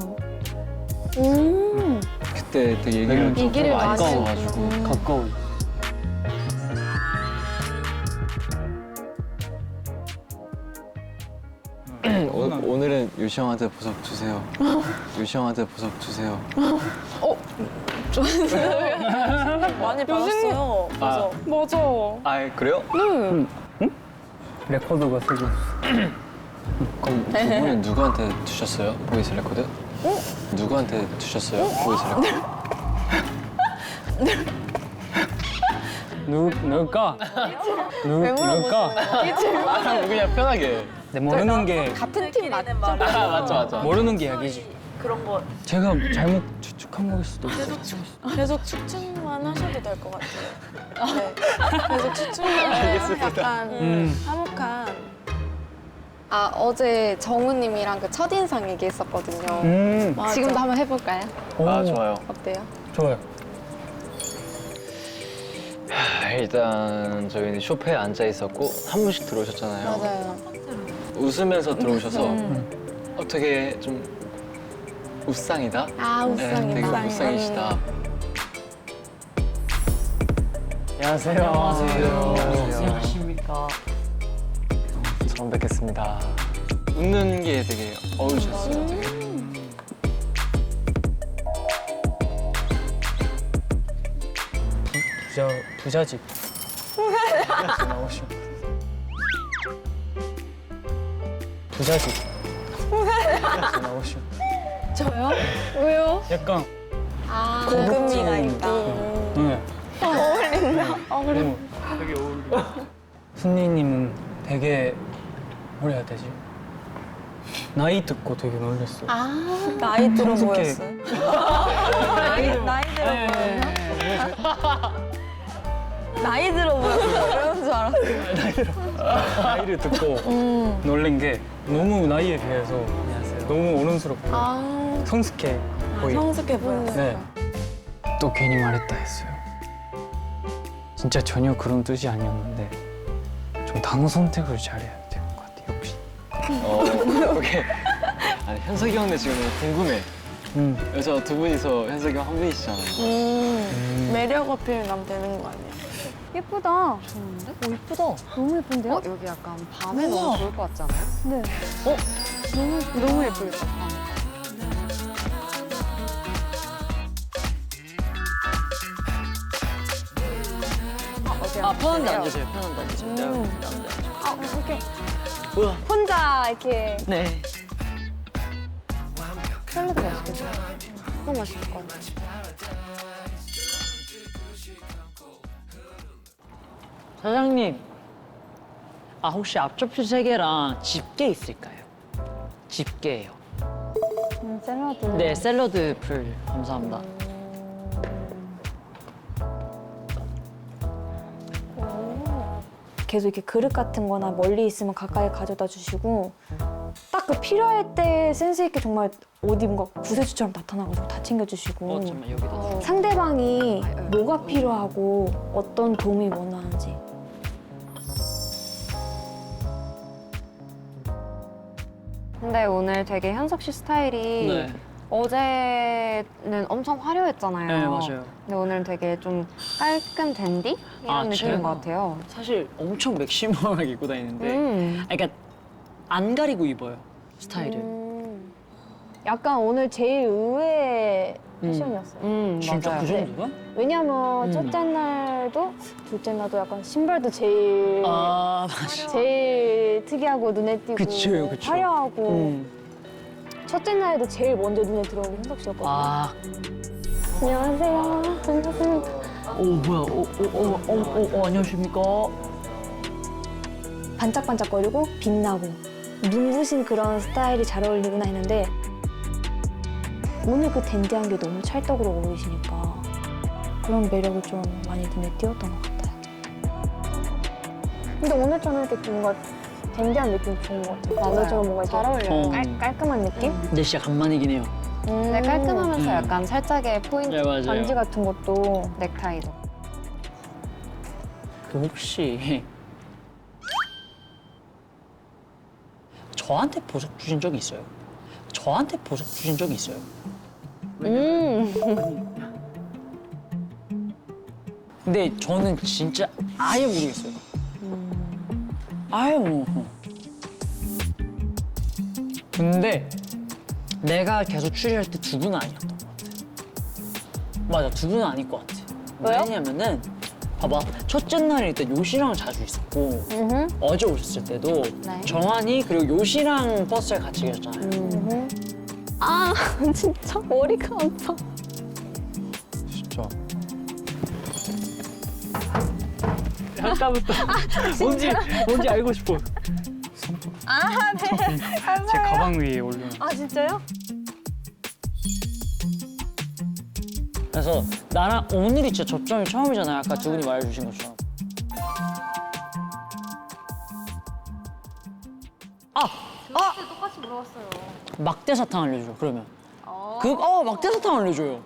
[SPEAKER 8] 그때 되게 얘기를 좀
[SPEAKER 4] 얘기를 많이
[SPEAKER 8] 가까워가지고.
[SPEAKER 6] 가까운.
[SPEAKER 8] 오늘은 유시 형한테 보석 주세요. 유시 형한테 보석 주세요.
[SPEAKER 5] 많이 받았어요.
[SPEAKER 8] 아.
[SPEAKER 5] 맞아.
[SPEAKER 8] 아, 그래요?
[SPEAKER 1] 레코드가 세고
[SPEAKER 8] 그럼 두 분은 누구한테 주셨어요? 보이스 레코드? 누구한테 주셨어요? 보이스 레코드?
[SPEAKER 1] 누굴까? 누굴까?
[SPEAKER 8] 그냥 편하게.
[SPEAKER 1] 네, 모르는 게
[SPEAKER 5] 같은 팀 맞죠?
[SPEAKER 8] 맞죠.
[SPEAKER 1] 모르는 게 약이지.
[SPEAKER 5] 그런 거
[SPEAKER 1] 제가 잘못 추측한 거일 수도 있어요.
[SPEAKER 5] 계속 추측만 하셔도 될 것 같아요. 네. 계속 추측만 약간 화목한.
[SPEAKER 4] 어제 정우님이랑 그 첫인상 얘기했었거든요.
[SPEAKER 5] 맞아.
[SPEAKER 4] 지금도 한번 해볼까요?
[SPEAKER 8] 아, 좋아요.
[SPEAKER 4] 어때요?
[SPEAKER 1] 좋아요.
[SPEAKER 8] 일단 저희는 쇼파에 앉아 있었고 한 분씩 들어오셨잖아요.
[SPEAKER 4] 맞아요.
[SPEAKER 8] 웃으면서 들어오셔서 어떻게 좀 웃상이다?
[SPEAKER 4] 웃상이다.
[SPEAKER 8] 되게 웃상이시다.
[SPEAKER 6] 안녕하세요.
[SPEAKER 1] 안녕하십니까.
[SPEAKER 8] 처음 뵙겠습니다. 웃는 게 되게 어울리셨어요. 되게.
[SPEAKER 1] 부자집 나오시고 부자집 나오시고
[SPEAKER 5] 저요? 왜요?
[SPEAKER 1] 약간
[SPEAKER 5] 고급미가 있다.
[SPEAKER 1] 네.
[SPEAKER 5] 어울린다.
[SPEAKER 1] 되게 어울려. 순이님은 되게 뭐라 해야 되지? 나이 듣고 되게 놀랐어요.
[SPEAKER 5] 나이 들어
[SPEAKER 1] 성숙해.
[SPEAKER 5] 보였어요. 나이 들어 보여요? 나이 들어 보였어요. 그런 줄 알았어요.
[SPEAKER 1] 나이를 듣고 놀란 게 너무 나이에 비해서 너무 어른스럽고 성숙해 보여.
[SPEAKER 5] 성숙해 보였어요.
[SPEAKER 1] 네. 또 괜히 말했다 했어요. 진짜 전혀 그런 뜻이 아니었는데 좀 단어 선택을 잘해야 될 것 같아요. 역시.
[SPEAKER 8] 오케이. 아니, 현석이 형네 지금 너무 궁금해. 그래서 두 분이서 현석이 형 한 분이시잖아요.
[SPEAKER 5] 매력 어필 남 되는 거 아니야?
[SPEAKER 10] 예쁘다.
[SPEAKER 3] 좋은데?
[SPEAKER 10] 예쁘다. 너무 예쁜데요?
[SPEAKER 3] 여기 약간 밤에 너무 좋을 것 같지 않아요?
[SPEAKER 10] 네.
[SPEAKER 3] 너무 예쁘겠다.
[SPEAKER 6] 편한데 앉으세요. 편한데 앉으세요.
[SPEAKER 10] 이렇게
[SPEAKER 6] 뭐야?
[SPEAKER 10] 혼자 이렇게
[SPEAKER 6] 네.
[SPEAKER 3] 샐러드 맛있겠다. 너무 맛있을 것 같아.
[SPEAKER 6] 사장님, 혹시 앞접시 3개랑 집게 있을까요? 집게예요.
[SPEAKER 10] 샐러드.
[SPEAKER 6] 네, 샐러드 풀 감사합니다.
[SPEAKER 10] 계속 이렇게 그릇 같은 거나 멀리 있으면 가까이 가져다 주시고 딱 그 필요할 때 센스 있게 정말 어디 뭔가 구세주처럼 나타나가지고 다 챙겨주시고
[SPEAKER 6] 잠깐만 여기다.
[SPEAKER 10] 상대방이 뭐가 필요하고 어떤 도움이 원하는지
[SPEAKER 3] 근데 오늘 되게 현석 씨 스타일이
[SPEAKER 6] 네.
[SPEAKER 3] 어제는 엄청 화려했잖아요.
[SPEAKER 6] 네, 맞아요.
[SPEAKER 3] 근데 오늘은 되게 좀 깔끔 댄디? 이런 느낌인
[SPEAKER 6] 제가
[SPEAKER 3] 것 같아요.
[SPEAKER 6] 사실 엄청 맥시멀하게 입고 다니는데 그러니까 안 가리고 입어요, 스타일을.
[SPEAKER 10] 약간 오늘 제일 의외의 패션이었어요.
[SPEAKER 6] 진짜
[SPEAKER 3] 맞아요.
[SPEAKER 6] 그 정도가?
[SPEAKER 10] 왜냐면 첫째 날도 둘째 날도 약간 신발도 제일
[SPEAKER 6] 맞아.
[SPEAKER 10] 제일 특이하고 눈에 띄고
[SPEAKER 6] 그쵸.
[SPEAKER 10] 화려하고 첫째 날에도 제일 먼저 눈에 들어오는 게 현석 씨였거든요. 안녕하세요. 반갑습니다.
[SPEAKER 6] 뭐야? 안녕하십니까?
[SPEAKER 10] 반짝반짝거리고 빛나고 눈부신 그런 스타일이 잘 어울리구나 했는데 오늘 그 댄디한 게 너무 찰떡으로 어울리시니까 그런 매력이 좀 많이 눈에 띄었던 것 같아요. 근데 오늘 저는 이렇게 뭔가 댄디한 느낌 좋은 것 같아요. 오늘처럼 뭔가
[SPEAKER 3] 잘 어울려요.
[SPEAKER 10] 깔끔한 느낌?
[SPEAKER 6] 근데 진짜 간만이긴 해요.
[SPEAKER 3] 근데 깔끔하면서 약간 살짝의 포인트
[SPEAKER 6] 네, 맞아요.
[SPEAKER 10] 반지 같은 것도
[SPEAKER 3] 넥타이도.
[SPEAKER 6] 그 혹시 저한테 보석 주신 적이 있어요? 저한테 보석 주신 적이 있어요? 근데 저는 진짜 아예 모르겠어요. 아예 뭐. 근데 내가 계속 추리할 때 두 분은 아니었던 것 같아. 맞아, 두 분은 아닐 것 같아.
[SPEAKER 10] 왜요?
[SPEAKER 6] 왜냐면은 봐봐, 첫째 날에 일단 요시랑 자주 있었고 어제 오셨을 때도
[SPEAKER 3] 네.
[SPEAKER 6] 정한이 그리고 요시랑 버스에 같이 계셨잖아요.
[SPEAKER 10] 아 진짜 머리가 아파.
[SPEAKER 9] 진짜.
[SPEAKER 6] 아까부터 뭔지 알고 싶어.
[SPEAKER 10] 아 네.
[SPEAKER 1] 제 가방 위에 올려.
[SPEAKER 10] 아 진짜요?
[SPEAKER 6] 그래서 나랑 오늘이 진짜 접점이 처음이잖아요. 아까 두 분이 말해주신 것처럼.
[SPEAKER 4] 똑같이 물어봤어요.
[SPEAKER 6] 막대 사탕 알려줘. 그러면. 막대 사탕 알려줘요.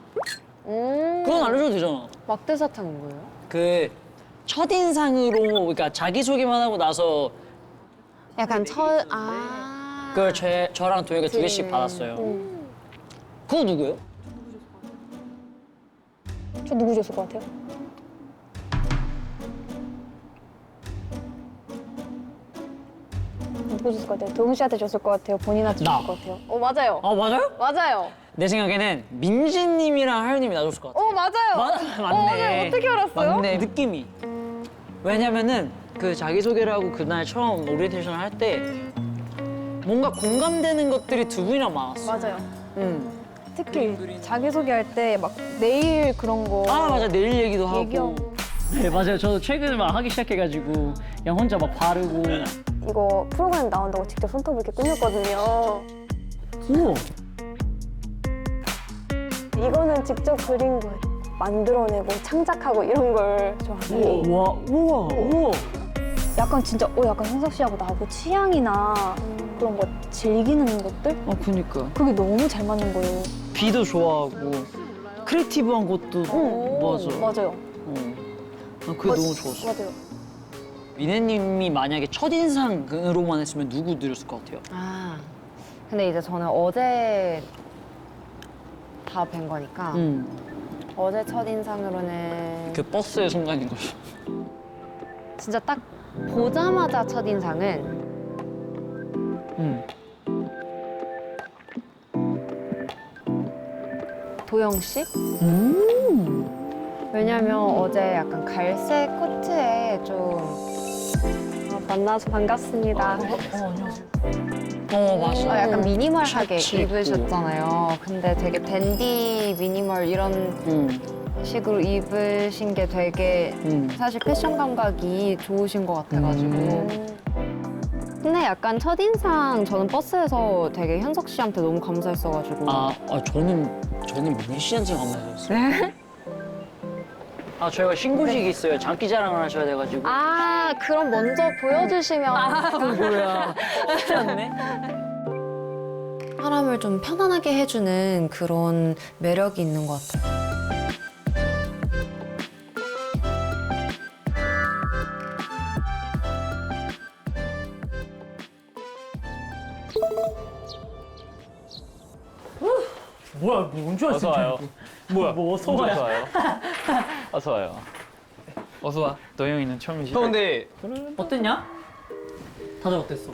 [SPEAKER 6] 그건 알려줘도 되잖아.
[SPEAKER 3] 막대 사탕은 뭐예요?
[SPEAKER 6] 그 첫인상으로 그러니까 자기 소개만 하고 나서
[SPEAKER 3] 약간
[SPEAKER 6] 그걸 저랑 도희가 두 개씩 받았어요. 그거 누구예요?
[SPEAKER 10] 저 누구 줬을 것 같아요? 누구 줬을 것 같아요? 도훈 씨한테 줬을 것 같아요? 본인한테
[SPEAKER 6] 나.
[SPEAKER 10] 줬을 것 같아요? 맞아요.
[SPEAKER 6] 맞아요?
[SPEAKER 10] 맞아요.
[SPEAKER 6] 내 생각에는 민지님이랑 하윤님이 놔줬을 것 같아.
[SPEAKER 10] 맞아요.
[SPEAKER 6] 맞네.
[SPEAKER 10] 어떻게 알았어요?
[SPEAKER 6] 맞네, 느낌이. 왜냐면은 그 자기소개를 하고 그날 처음 오리엔테이션을 할 때 뭔가 공감되는 것들이 두 분이랑 많았어.
[SPEAKER 10] 맞아요.
[SPEAKER 6] 응.
[SPEAKER 10] 특히 자기소개할 때 막 내일 그런 거
[SPEAKER 6] 맞아. 내일 얘기도 하고.
[SPEAKER 10] 얘기하고
[SPEAKER 6] 네, 맞아요. 저도 최근에 막 하기 시작해가지고 그냥 혼자 막 바르고.
[SPEAKER 10] 이거 프로그램 나온다고 직접 손톱을 이렇게 꾸몄거든요.
[SPEAKER 6] 우와.
[SPEAKER 10] 이거는 직접 그린 거예요. 만들어내고 창작하고 이런 걸 좋아해요.
[SPEAKER 6] 우와.
[SPEAKER 10] 약간 진짜 약간 현석 씨하고 나하고 취향이나 그런 거 즐기는 것들?
[SPEAKER 6] 그니까.
[SPEAKER 10] 그게 너무 잘 맞는 거예요.
[SPEAKER 6] 비도 좋아하고 크리에이티브한 것도 맞아.
[SPEAKER 10] 맞아요.
[SPEAKER 6] 그게 너무 좋았어.
[SPEAKER 10] 맞아요.
[SPEAKER 6] 미네님이 만약에 첫인상으로만 했으면 누구 드렸을 것 같아요?
[SPEAKER 3] 근데 이제 저는 어제 다 뵌 거니까 어제 첫인상으로는
[SPEAKER 6] 그 버스의 순간인 거죠.
[SPEAKER 3] 진짜 딱 보자마자 첫인상은 도영 씨? 왜냐면 어제 약간 갈색 코트에 좀 만나서 반갑습니다.
[SPEAKER 6] 맞아.
[SPEAKER 3] 약간 미니멀하게
[SPEAKER 6] 셔츠 입고.
[SPEAKER 3] 입으셨잖아요. 근데 되게 댄디 미니멀 이런 식으로 입으신 게 되게 사실 패션 감각이 좋으신 것 같아가지고. 근데 약간 첫인상 저는 버스에서 되게 현석 씨한테 너무 감사했어가지고.
[SPEAKER 6] 저는 민희 씨한테 감사했어요. 저희가 신고식이 있어요. 장기자랑을 하셔야 돼가지고.
[SPEAKER 3] 그럼 먼저 보여주시면.
[SPEAKER 6] 뭐야. 쉽지 않네.
[SPEAKER 3] 사람을 좀 편안하게 해주는 그런 매력이 있는 것 같아요.
[SPEAKER 6] 뭐야, 언제 왔어?
[SPEAKER 12] 어서 와요.
[SPEAKER 6] 뭐야, 어서 와요.
[SPEAKER 12] 어서 와요. 어서 와요.
[SPEAKER 1] 어서 와. 도영이는 처음이지.
[SPEAKER 2] 근데
[SPEAKER 6] 어땠냐? 다들 어땠어?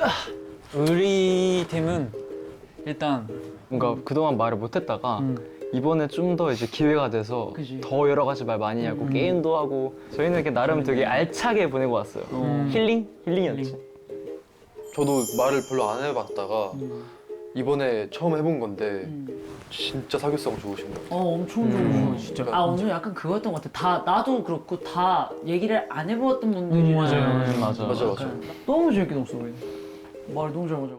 [SPEAKER 1] 우리 팀은 일단
[SPEAKER 9] 뭔가 그동안 말을 못했다가 이번에 좀 더 이제 기회가 돼서
[SPEAKER 6] 그지.
[SPEAKER 9] 더 여러 가지 말 많이 하고 게임도 하고 저희는 이렇게 나름 되게 알차게 보내고 왔어요. 힐링이었지.
[SPEAKER 13] 저도 말을 별로 안 해봤다가
[SPEAKER 9] 이번에 처음 해본 건데 진짜 사교성 좋으신 것 같아요.
[SPEAKER 6] 엄청 좋은 진짜. 오늘 약간 그거였던 것 같아. 나도 그렇고 다 얘기를 안 해보았던 분들이
[SPEAKER 12] 맞아.
[SPEAKER 6] 너무 재밌게 놀았어 우리. 말 너무 잘 맞아.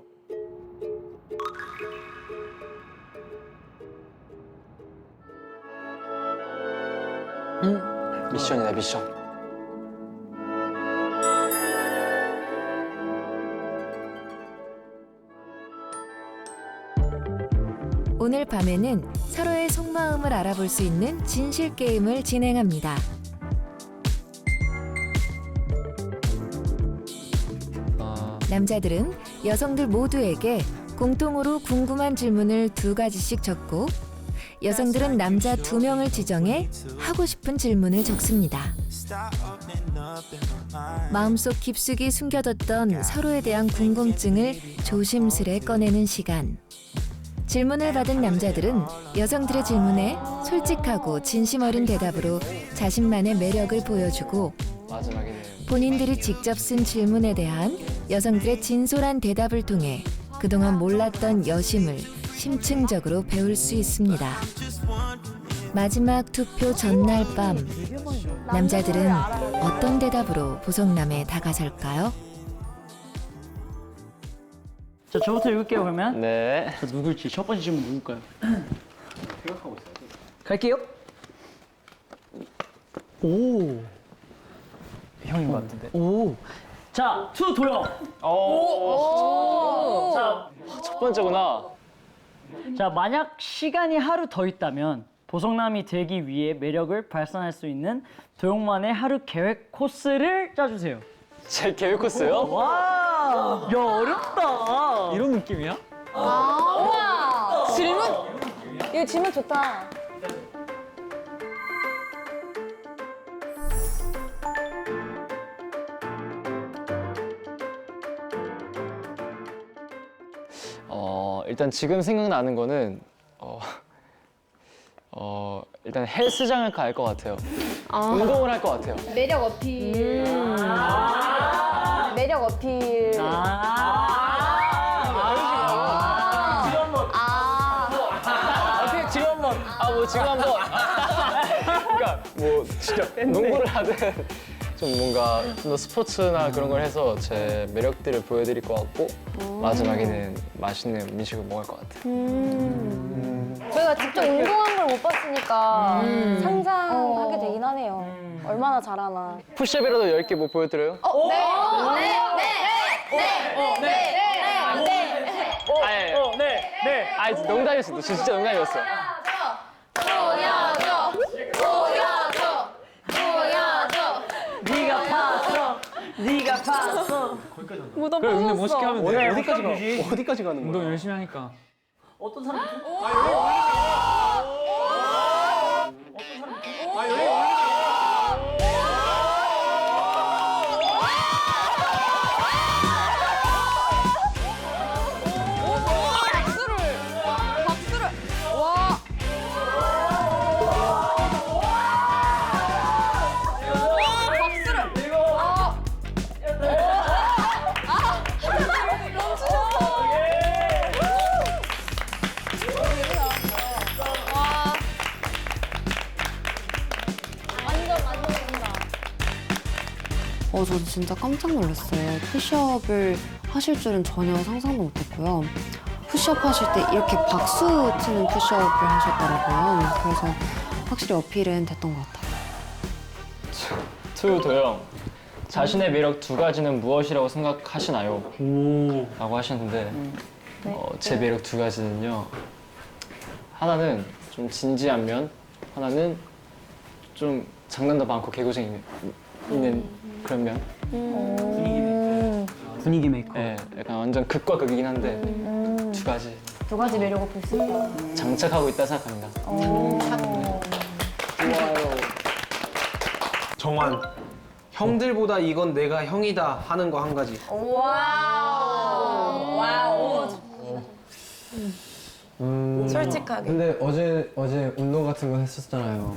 [SPEAKER 8] 미션이다 미션.
[SPEAKER 7] 오늘 밤에는 서로의 속마음을 알아볼 수 있는 진실 게임을 진행합니다. 남자들은 여성들 모두에게 공통으로 궁금한 질문을 2가지씩 적고 여성들은 남자 2명을 지정해 하고 싶은 질문을 적습니다. 마음속 깊숙이 숨겨뒀던 서로에 대한 궁금증을 조심스레 꺼내는 시간. 질문을 받은 남자들은 여성들의 질문에 솔직하고 진심 어린 대답으로 자신만의 매력을 보여주고
[SPEAKER 8] 마지막에는
[SPEAKER 7] 본인들이 직접 쓴 질문에 대한 여성들의 진솔한 대답을 통해 그동안 몰랐던 여심을 심층적으로 배울 수 있습니다. 마지막 투표 전날 밤, 남자들은 어떤 대답으로 보성남에 다가설까요?
[SPEAKER 6] 자, 저부터 읽을게요 그러면.
[SPEAKER 12] 네.
[SPEAKER 6] 자, 누굴지 첫 번째 질문 누굴까요? 생각하고 있어요. 갈게요. 오.
[SPEAKER 12] 형인 것 같은데.
[SPEAKER 6] 오. 자, 투 도영. 자,
[SPEAKER 12] 첫 번째구나.
[SPEAKER 6] 자, 만약 시간이 하루 더 있다면 보성남이 되기 위해 매력을 발산할 수 있는 도영만의 하루 계획 코스를 짜주세요.
[SPEAKER 12] 제 계획 코스요?
[SPEAKER 6] 와, 야 어렵다.
[SPEAKER 12] 이런 느낌이야?
[SPEAKER 10] 우와! 질문? 이거 질문 좋다.
[SPEAKER 12] 일단 지금 생각나는 거는 일단 헬스장을 갈 것 같아요. 운동을 할 것 같아요.
[SPEAKER 3] 매력 어필.
[SPEAKER 10] 매력 어필.
[SPEAKER 12] 지금 한번 지금 한번 그러니까 뭐 진짜 농구를 하든 좀 뭔가 좀 더 스포츠나 그런 걸 해서 제 매력들을 보여드릴 것 같고 마지막에는 맛있는 음식을 먹을 것 같아요.
[SPEAKER 10] 저희가 직접 운동한 걸 못 봤으니까 상상하게 되긴 하네요. 얼마나 잘하나.
[SPEAKER 12] 푸시업이라도 10개 뭐 보여드려요? 네. 아, 농담이었어. 진짜 농담이었어.
[SPEAKER 6] 네가 봤어.
[SPEAKER 5] 무덤
[SPEAKER 12] 그래, 근데 뭐 시켜 하면 돼.
[SPEAKER 2] 어디까지 가는 거야?
[SPEAKER 12] 운동 열심히 하니까.
[SPEAKER 6] 어떤 사람?
[SPEAKER 3] 박수를. 와. 저는 진짜 깜짝 놀랐어요. 푸시업을 하실 줄은 전혀 상상도 못했고요. 푸시업 하실 때 이렇게 박수 치는 푸시업을 하셨더라고요. 그래서 확실히 어필은 됐던 것 같아요.
[SPEAKER 12] 투 도영. 자신의 매력 2가지는 무엇이라고 생각하시나요? 라고 하셨는데 제 매력 2가지는요. 하나는 좀 진지한 면, 하나는 좀 장난도 많고 개구쟁이 있는 그런 면.
[SPEAKER 6] 분위기 메이커.
[SPEAKER 12] 네, 약간 완전 극과 극이긴 한데 2가지
[SPEAKER 10] 2가지 매력을 볼 수 있다.
[SPEAKER 12] 장착하고 있다 생각합니다.
[SPEAKER 2] 정환. 형들보다 이건 내가 형이다 하는 거 한 가지.
[SPEAKER 5] 솔직하게.
[SPEAKER 9] 근데 어제 운동 같은 거 했었잖아요.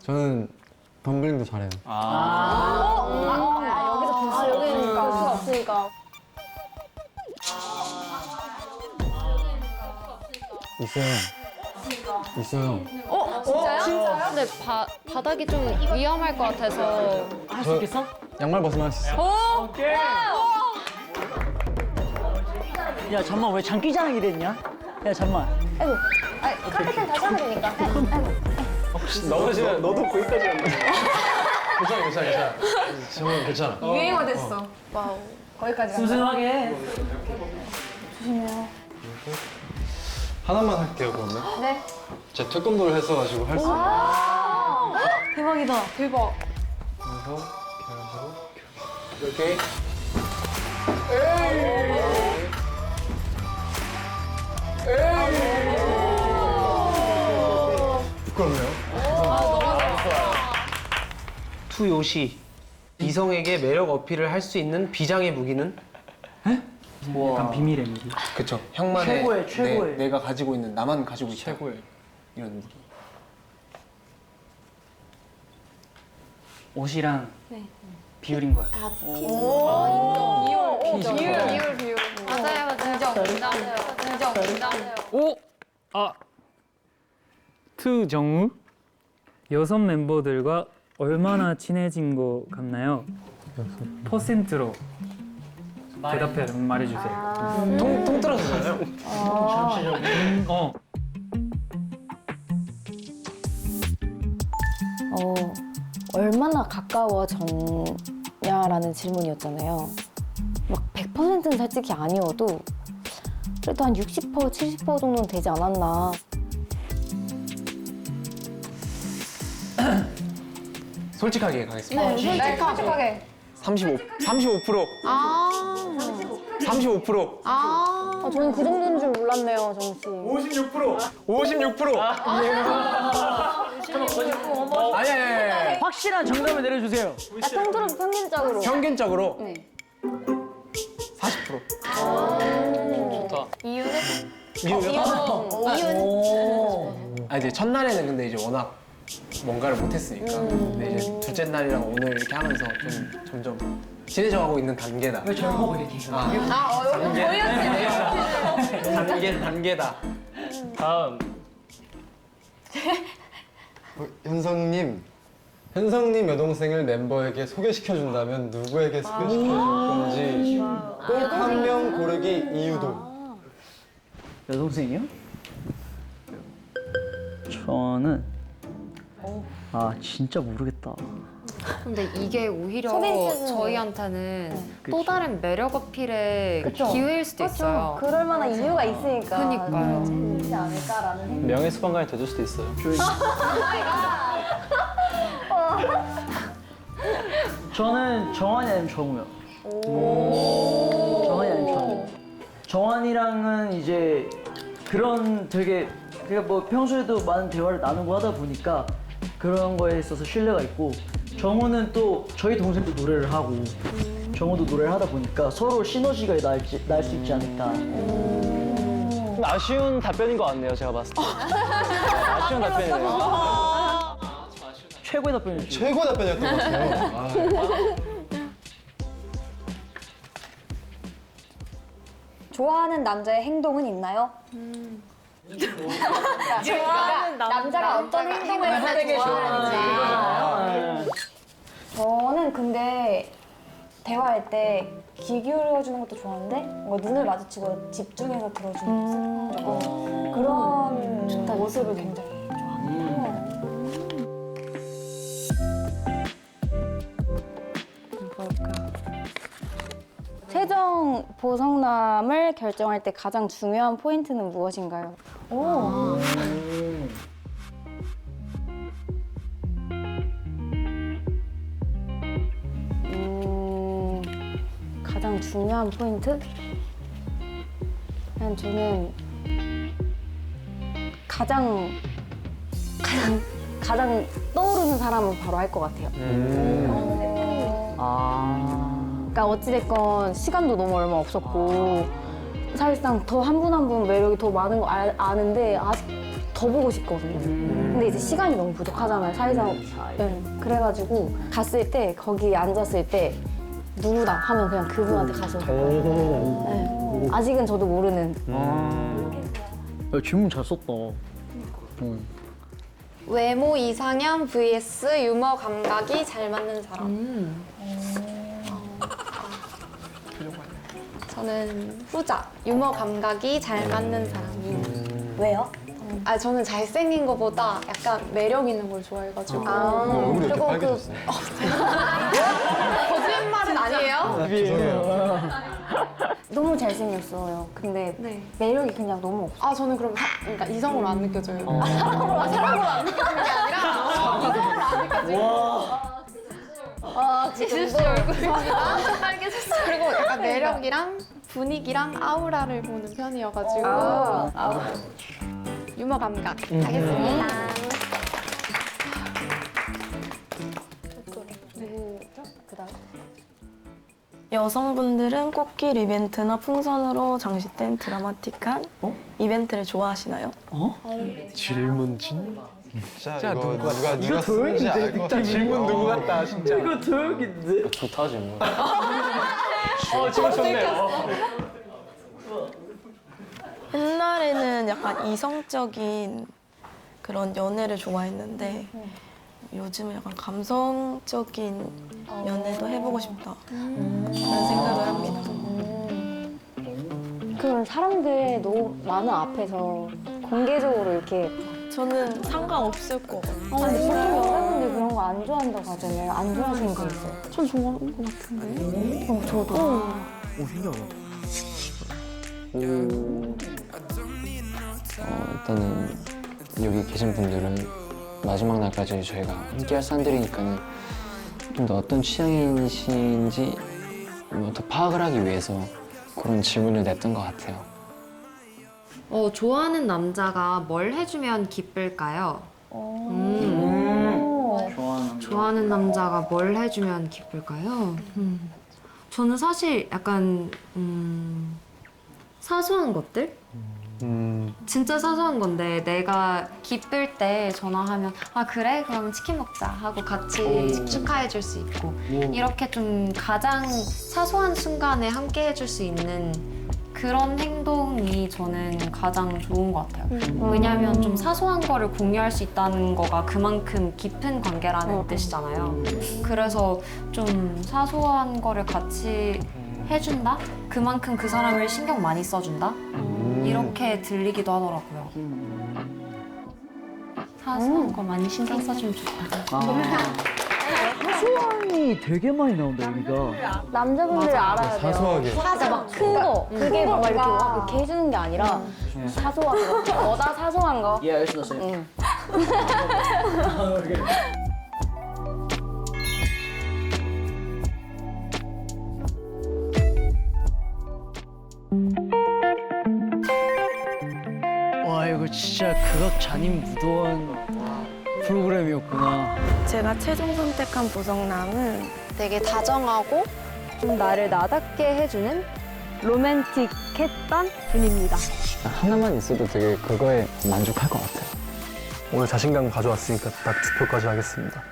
[SPEAKER 9] 저는 덤블링도 잘해요.
[SPEAKER 10] 여기서 볼 수가 없으니까.
[SPEAKER 9] 있어요. 있어요.
[SPEAKER 3] 진짜요? 근데 바닥이 좀 위험할 것 같아서.
[SPEAKER 6] 할 수 있겠어?
[SPEAKER 9] 양말 벗으면 할 수 있어.
[SPEAKER 6] 야 잠만 왜 장기자랑이 됐냐? 야 잠만.
[SPEAKER 10] 아이고, 카페는 다시 하면 되니까. 아이고.
[SPEAKER 12] 넘어지면 너도 거기까지 왔네.
[SPEAKER 9] 괜찮아. 정말 괜찮아.
[SPEAKER 3] 유행어 됐어.
[SPEAKER 5] 와우.
[SPEAKER 10] 거기까지 가.
[SPEAKER 6] 슴슴하게.
[SPEAKER 10] 조심해요.
[SPEAKER 9] 하나만 할게요 그러면.
[SPEAKER 10] 네.
[SPEAKER 9] 제가 태권도를 했어가지고 할 수 있어요.
[SPEAKER 10] 대박이다.
[SPEAKER 3] 대박.
[SPEAKER 9] 그래서
[SPEAKER 2] 이렇게. 투요시. 이성에게 매력 어필을 할 수 있는 비장의 무기는?
[SPEAKER 1] 약간 비밀의 무기.
[SPEAKER 2] 그쵸. 형만의
[SPEAKER 6] 최고의.
[SPEAKER 2] 내가 가지고 있는 나만 가지고 있다. 최고의 이런 무기.
[SPEAKER 1] 옷이랑 비율인 것 같아요.
[SPEAKER 3] 비율. 맞아요. 인정.
[SPEAKER 1] 오! 아! 트정우? 여성 멤버들과 얼마나 친해진 것 같나요? 퍼센트로 대답해 말해주세요.
[SPEAKER 2] 통틀어서잖아요.
[SPEAKER 10] 얼마나 가까워졌냐라는 질문이었잖아요. 막 100%는 솔직히 아니어도 그래도 한 60%, 70% 정도는 되지 않았나.
[SPEAKER 2] 솔직하게 가겠습니다.
[SPEAKER 3] 솔직하게.
[SPEAKER 2] 35%. 35%.
[SPEAKER 10] 저는 그 정도인 줄 몰랐네요, 정씨.
[SPEAKER 2] 56%. 아니.
[SPEAKER 6] 확실한 정답을 내려주세요.
[SPEAKER 10] 평균적으로.
[SPEAKER 2] 평균적으로
[SPEAKER 10] 네.
[SPEAKER 2] 40%.
[SPEAKER 3] 이유는?
[SPEAKER 2] 이제 첫날에는 근데 이제 워낙 뭔가를 못했으니까. 근데 이제 둘째 날이랑 오늘 이렇게 하면서 좀 점점 친해져가고 있는 단계다.
[SPEAKER 6] 왜 저를 보고 이렇게
[SPEAKER 2] 단계다.
[SPEAKER 12] 다음.
[SPEAKER 9] 현성님 여동생을 멤버에게 소개시켜준다면 누구에게 소개시켜줄 건지 꼭 한 명 고르기 이유도.
[SPEAKER 6] 여동생이요? 저는 진짜 모르겠다.
[SPEAKER 3] 근데 이게 오히려
[SPEAKER 10] 소개해주는
[SPEAKER 3] 저희한테는 또 다른 매력 어필의
[SPEAKER 10] 그쵸.
[SPEAKER 3] 기회일 수도 있어요.
[SPEAKER 10] 그럴 만한 이유가 있으니까.
[SPEAKER 3] 그러니까요.
[SPEAKER 10] 재밌지 않을까라는.
[SPEAKER 12] 명예수방관이 돼줄 수도 있어요.
[SPEAKER 6] 저는 정환이 아니면 정우요. 정환이 아니면 정우. 정환이랑은 이제 그런 되게 뭐 평소에도 많은 대화를 나누고 하다 보니까 그런 거에 있어서 신뢰가 있고, 정우는 또 저희 동생도 노래를 하고 정우도 노래를 하다 보니까 서로 시너지가 날 수 있지 않을까.
[SPEAKER 12] 아쉬운 답변인 것 같네요, 제가 봤을 때. 아쉬운 답변이네요.
[SPEAKER 6] 최고의 답변이죠.
[SPEAKER 9] 최고 답변이었던 것 같아요.
[SPEAKER 10] 좋아하는 남자의 행동은 있나요? 좋아하는 남자가 어떤 행동을 하는 게 좋아하는지. 저는 근데 대화할 때 귀 기울여주는 것도 좋아하는데 뭔가 눈을 마주치고 집중해서 들어주는 그런 모습을 굉장히 좋아합니다. 뭘까? 최종 보성남을 결정할 때 가장 중요한 포인트는 무엇인가요? 가장 중요한 포인트? 그냥 저는 가장 떠오르는 사람은 바로 할 것 같아요. 그러니까 어찌됐건 시간도 너무 얼마 없었고 사실상 더 한 분 한 분 매력이 더 많은 거 아는데 아직 더 보고 싶거든요. 근데 이제 시간이 너무 부족하잖아요. 사실상. 네. 그래가지고 갔을 때 거기 앉았을 때 누구다 하면 그냥 그분한테 가서 네. 아직은 저도 모르는.
[SPEAKER 6] 야, 질문 잘 썼다.
[SPEAKER 5] 외모 이상형 vs 유머 감각이 잘 맞는 사람. 저는 후자. 유머 감각이 잘 맞는 사람이.
[SPEAKER 10] 왜요?
[SPEAKER 5] 저는 잘생긴 것보다 약간 매력 있는 걸 좋아해가지고.
[SPEAKER 9] 얼굴이 이렇게 빨개졌어요.
[SPEAKER 5] 거짓말은 아니에요?
[SPEAKER 10] 너무 잘생겼어요. 근데
[SPEAKER 5] 네.
[SPEAKER 10] 매력이 그냥 너무 없어.
[SPEAKER 5] 저는 그럼 그러니까 이성으로 안 느껴져요. 사람으로 안 느껴지는 게 아니라 이성으로 안 느껴져요. 지수 씨 얼굴이 완전 빨개졌어요. 그리고 약간 매력이랑 분위기랑 아우라를 보는 편이어가지고 유머 감각 하겠습니다.
[SPEAKER 13] 여성분들은 꽃길 이벤트나 풍선으로 장식된 드라마틱한 이벤트를 좋아하시나요?
[SPEAKER 9] 질문 진짜 이거 누가
[SPEAKER 2] 이거
[SPEAKER 9] 쓰는지 알 것 같아.
[SPEAKER 2] 질문 누구 같다 진짜.
[SPEAKER 6] 이거 도영인데?
[SPEAKER 8] 좋다 질문.
[SPEAKER 2] 지금 좋네요.
[SPEAKER 13] 옛날에는 약간 이성적인 그런 연애를 좋아했는데 요즘은 약간 감성적인 연애도 해보고 싶다 그런 생각을 합니다.
[SPEAKER 10] 그럼 사람들 너무 많은 앞에서 공개적으로 이렇게
[SPEAKER 13] 저는 상관없을 것 같아요.
[SPEAKER 10] 근데 보통 여자분들 그런 거 안 좋아한다고 하잖아요. 안 좋아하시는 거 있어요?
[SPEAKER 5] 전 좋아하는 것 같은데.
[SPEAKER 10] 저도.
[SPEAKER 6] 오, 신기하다.
[SPEAKER 8] 일단은 여기 계신 분들은 마지막 날까지 저희가 함께할 사람들이니까는 좀 더 어떤 취향이신지 더 파악을 하기 위해서 그런 질문을 냈던 것 같아요.
[SPEAKER 3] 좋아하는 남자가 뭘 해주면 기쁠까요? 좋아하는 남자가 뭘 해주면 기쁠까요? 저는 사실 약간 사소한 것들? 진짜 사소한 건데 내가 기쁠 때 전화하면 그래? 그러면 치킨 먹자 하고 같이 축하해 줄 수 있고 이렇게 좀 가장 사소한 순간에 함께 해줄 수 있는 그런 행동이 저는 가장 좋은 것 같아요. 왜냐하면 좀 사소한 거를 공유할 수 있다는 거가 그만큼 깊은 관계라는 뜻이잖아요. 그래서 좀 사소한 거를 같이 해준다? 그만큼 그 사람을 신경 많이 써준다? 이렇게 들리기도 하더라고요. 사소한 거 많이 신경 써주면 좋다.
[SPEAKER 6] 사소함이 되게 많이 나온다, 여기가.
[SPEAKER 10] 남자분들 알아야 돼요.
[SPEAKER 9] 사소하게.
[SPEAKER 10] 사소한 막큰 거. 그게 뭔가 이렇게 와 이렇게 해주는 게 아니라 사소한 거. 너다 사소한 거.
[SPEAKER 6] 예, 알겠습니다. 와, 이거 진짜 극악 잔인 무도한 프로그램이었구나.
[SPEAKER 13] 제가 최종 선택한 보성남은
[SPEAKER 5] 되게 다정하고
[SPEAKER 3] 좀 나를 나답게 해주는 로맨틱했던 분입니다.
[SPEAKER 8] 하나만 있어도 되게 그거에 만족할 것 같아요.
[SPEAKER 9] 오늘 자신감 가져왔으니까 딱 투표까지 하겠습니다.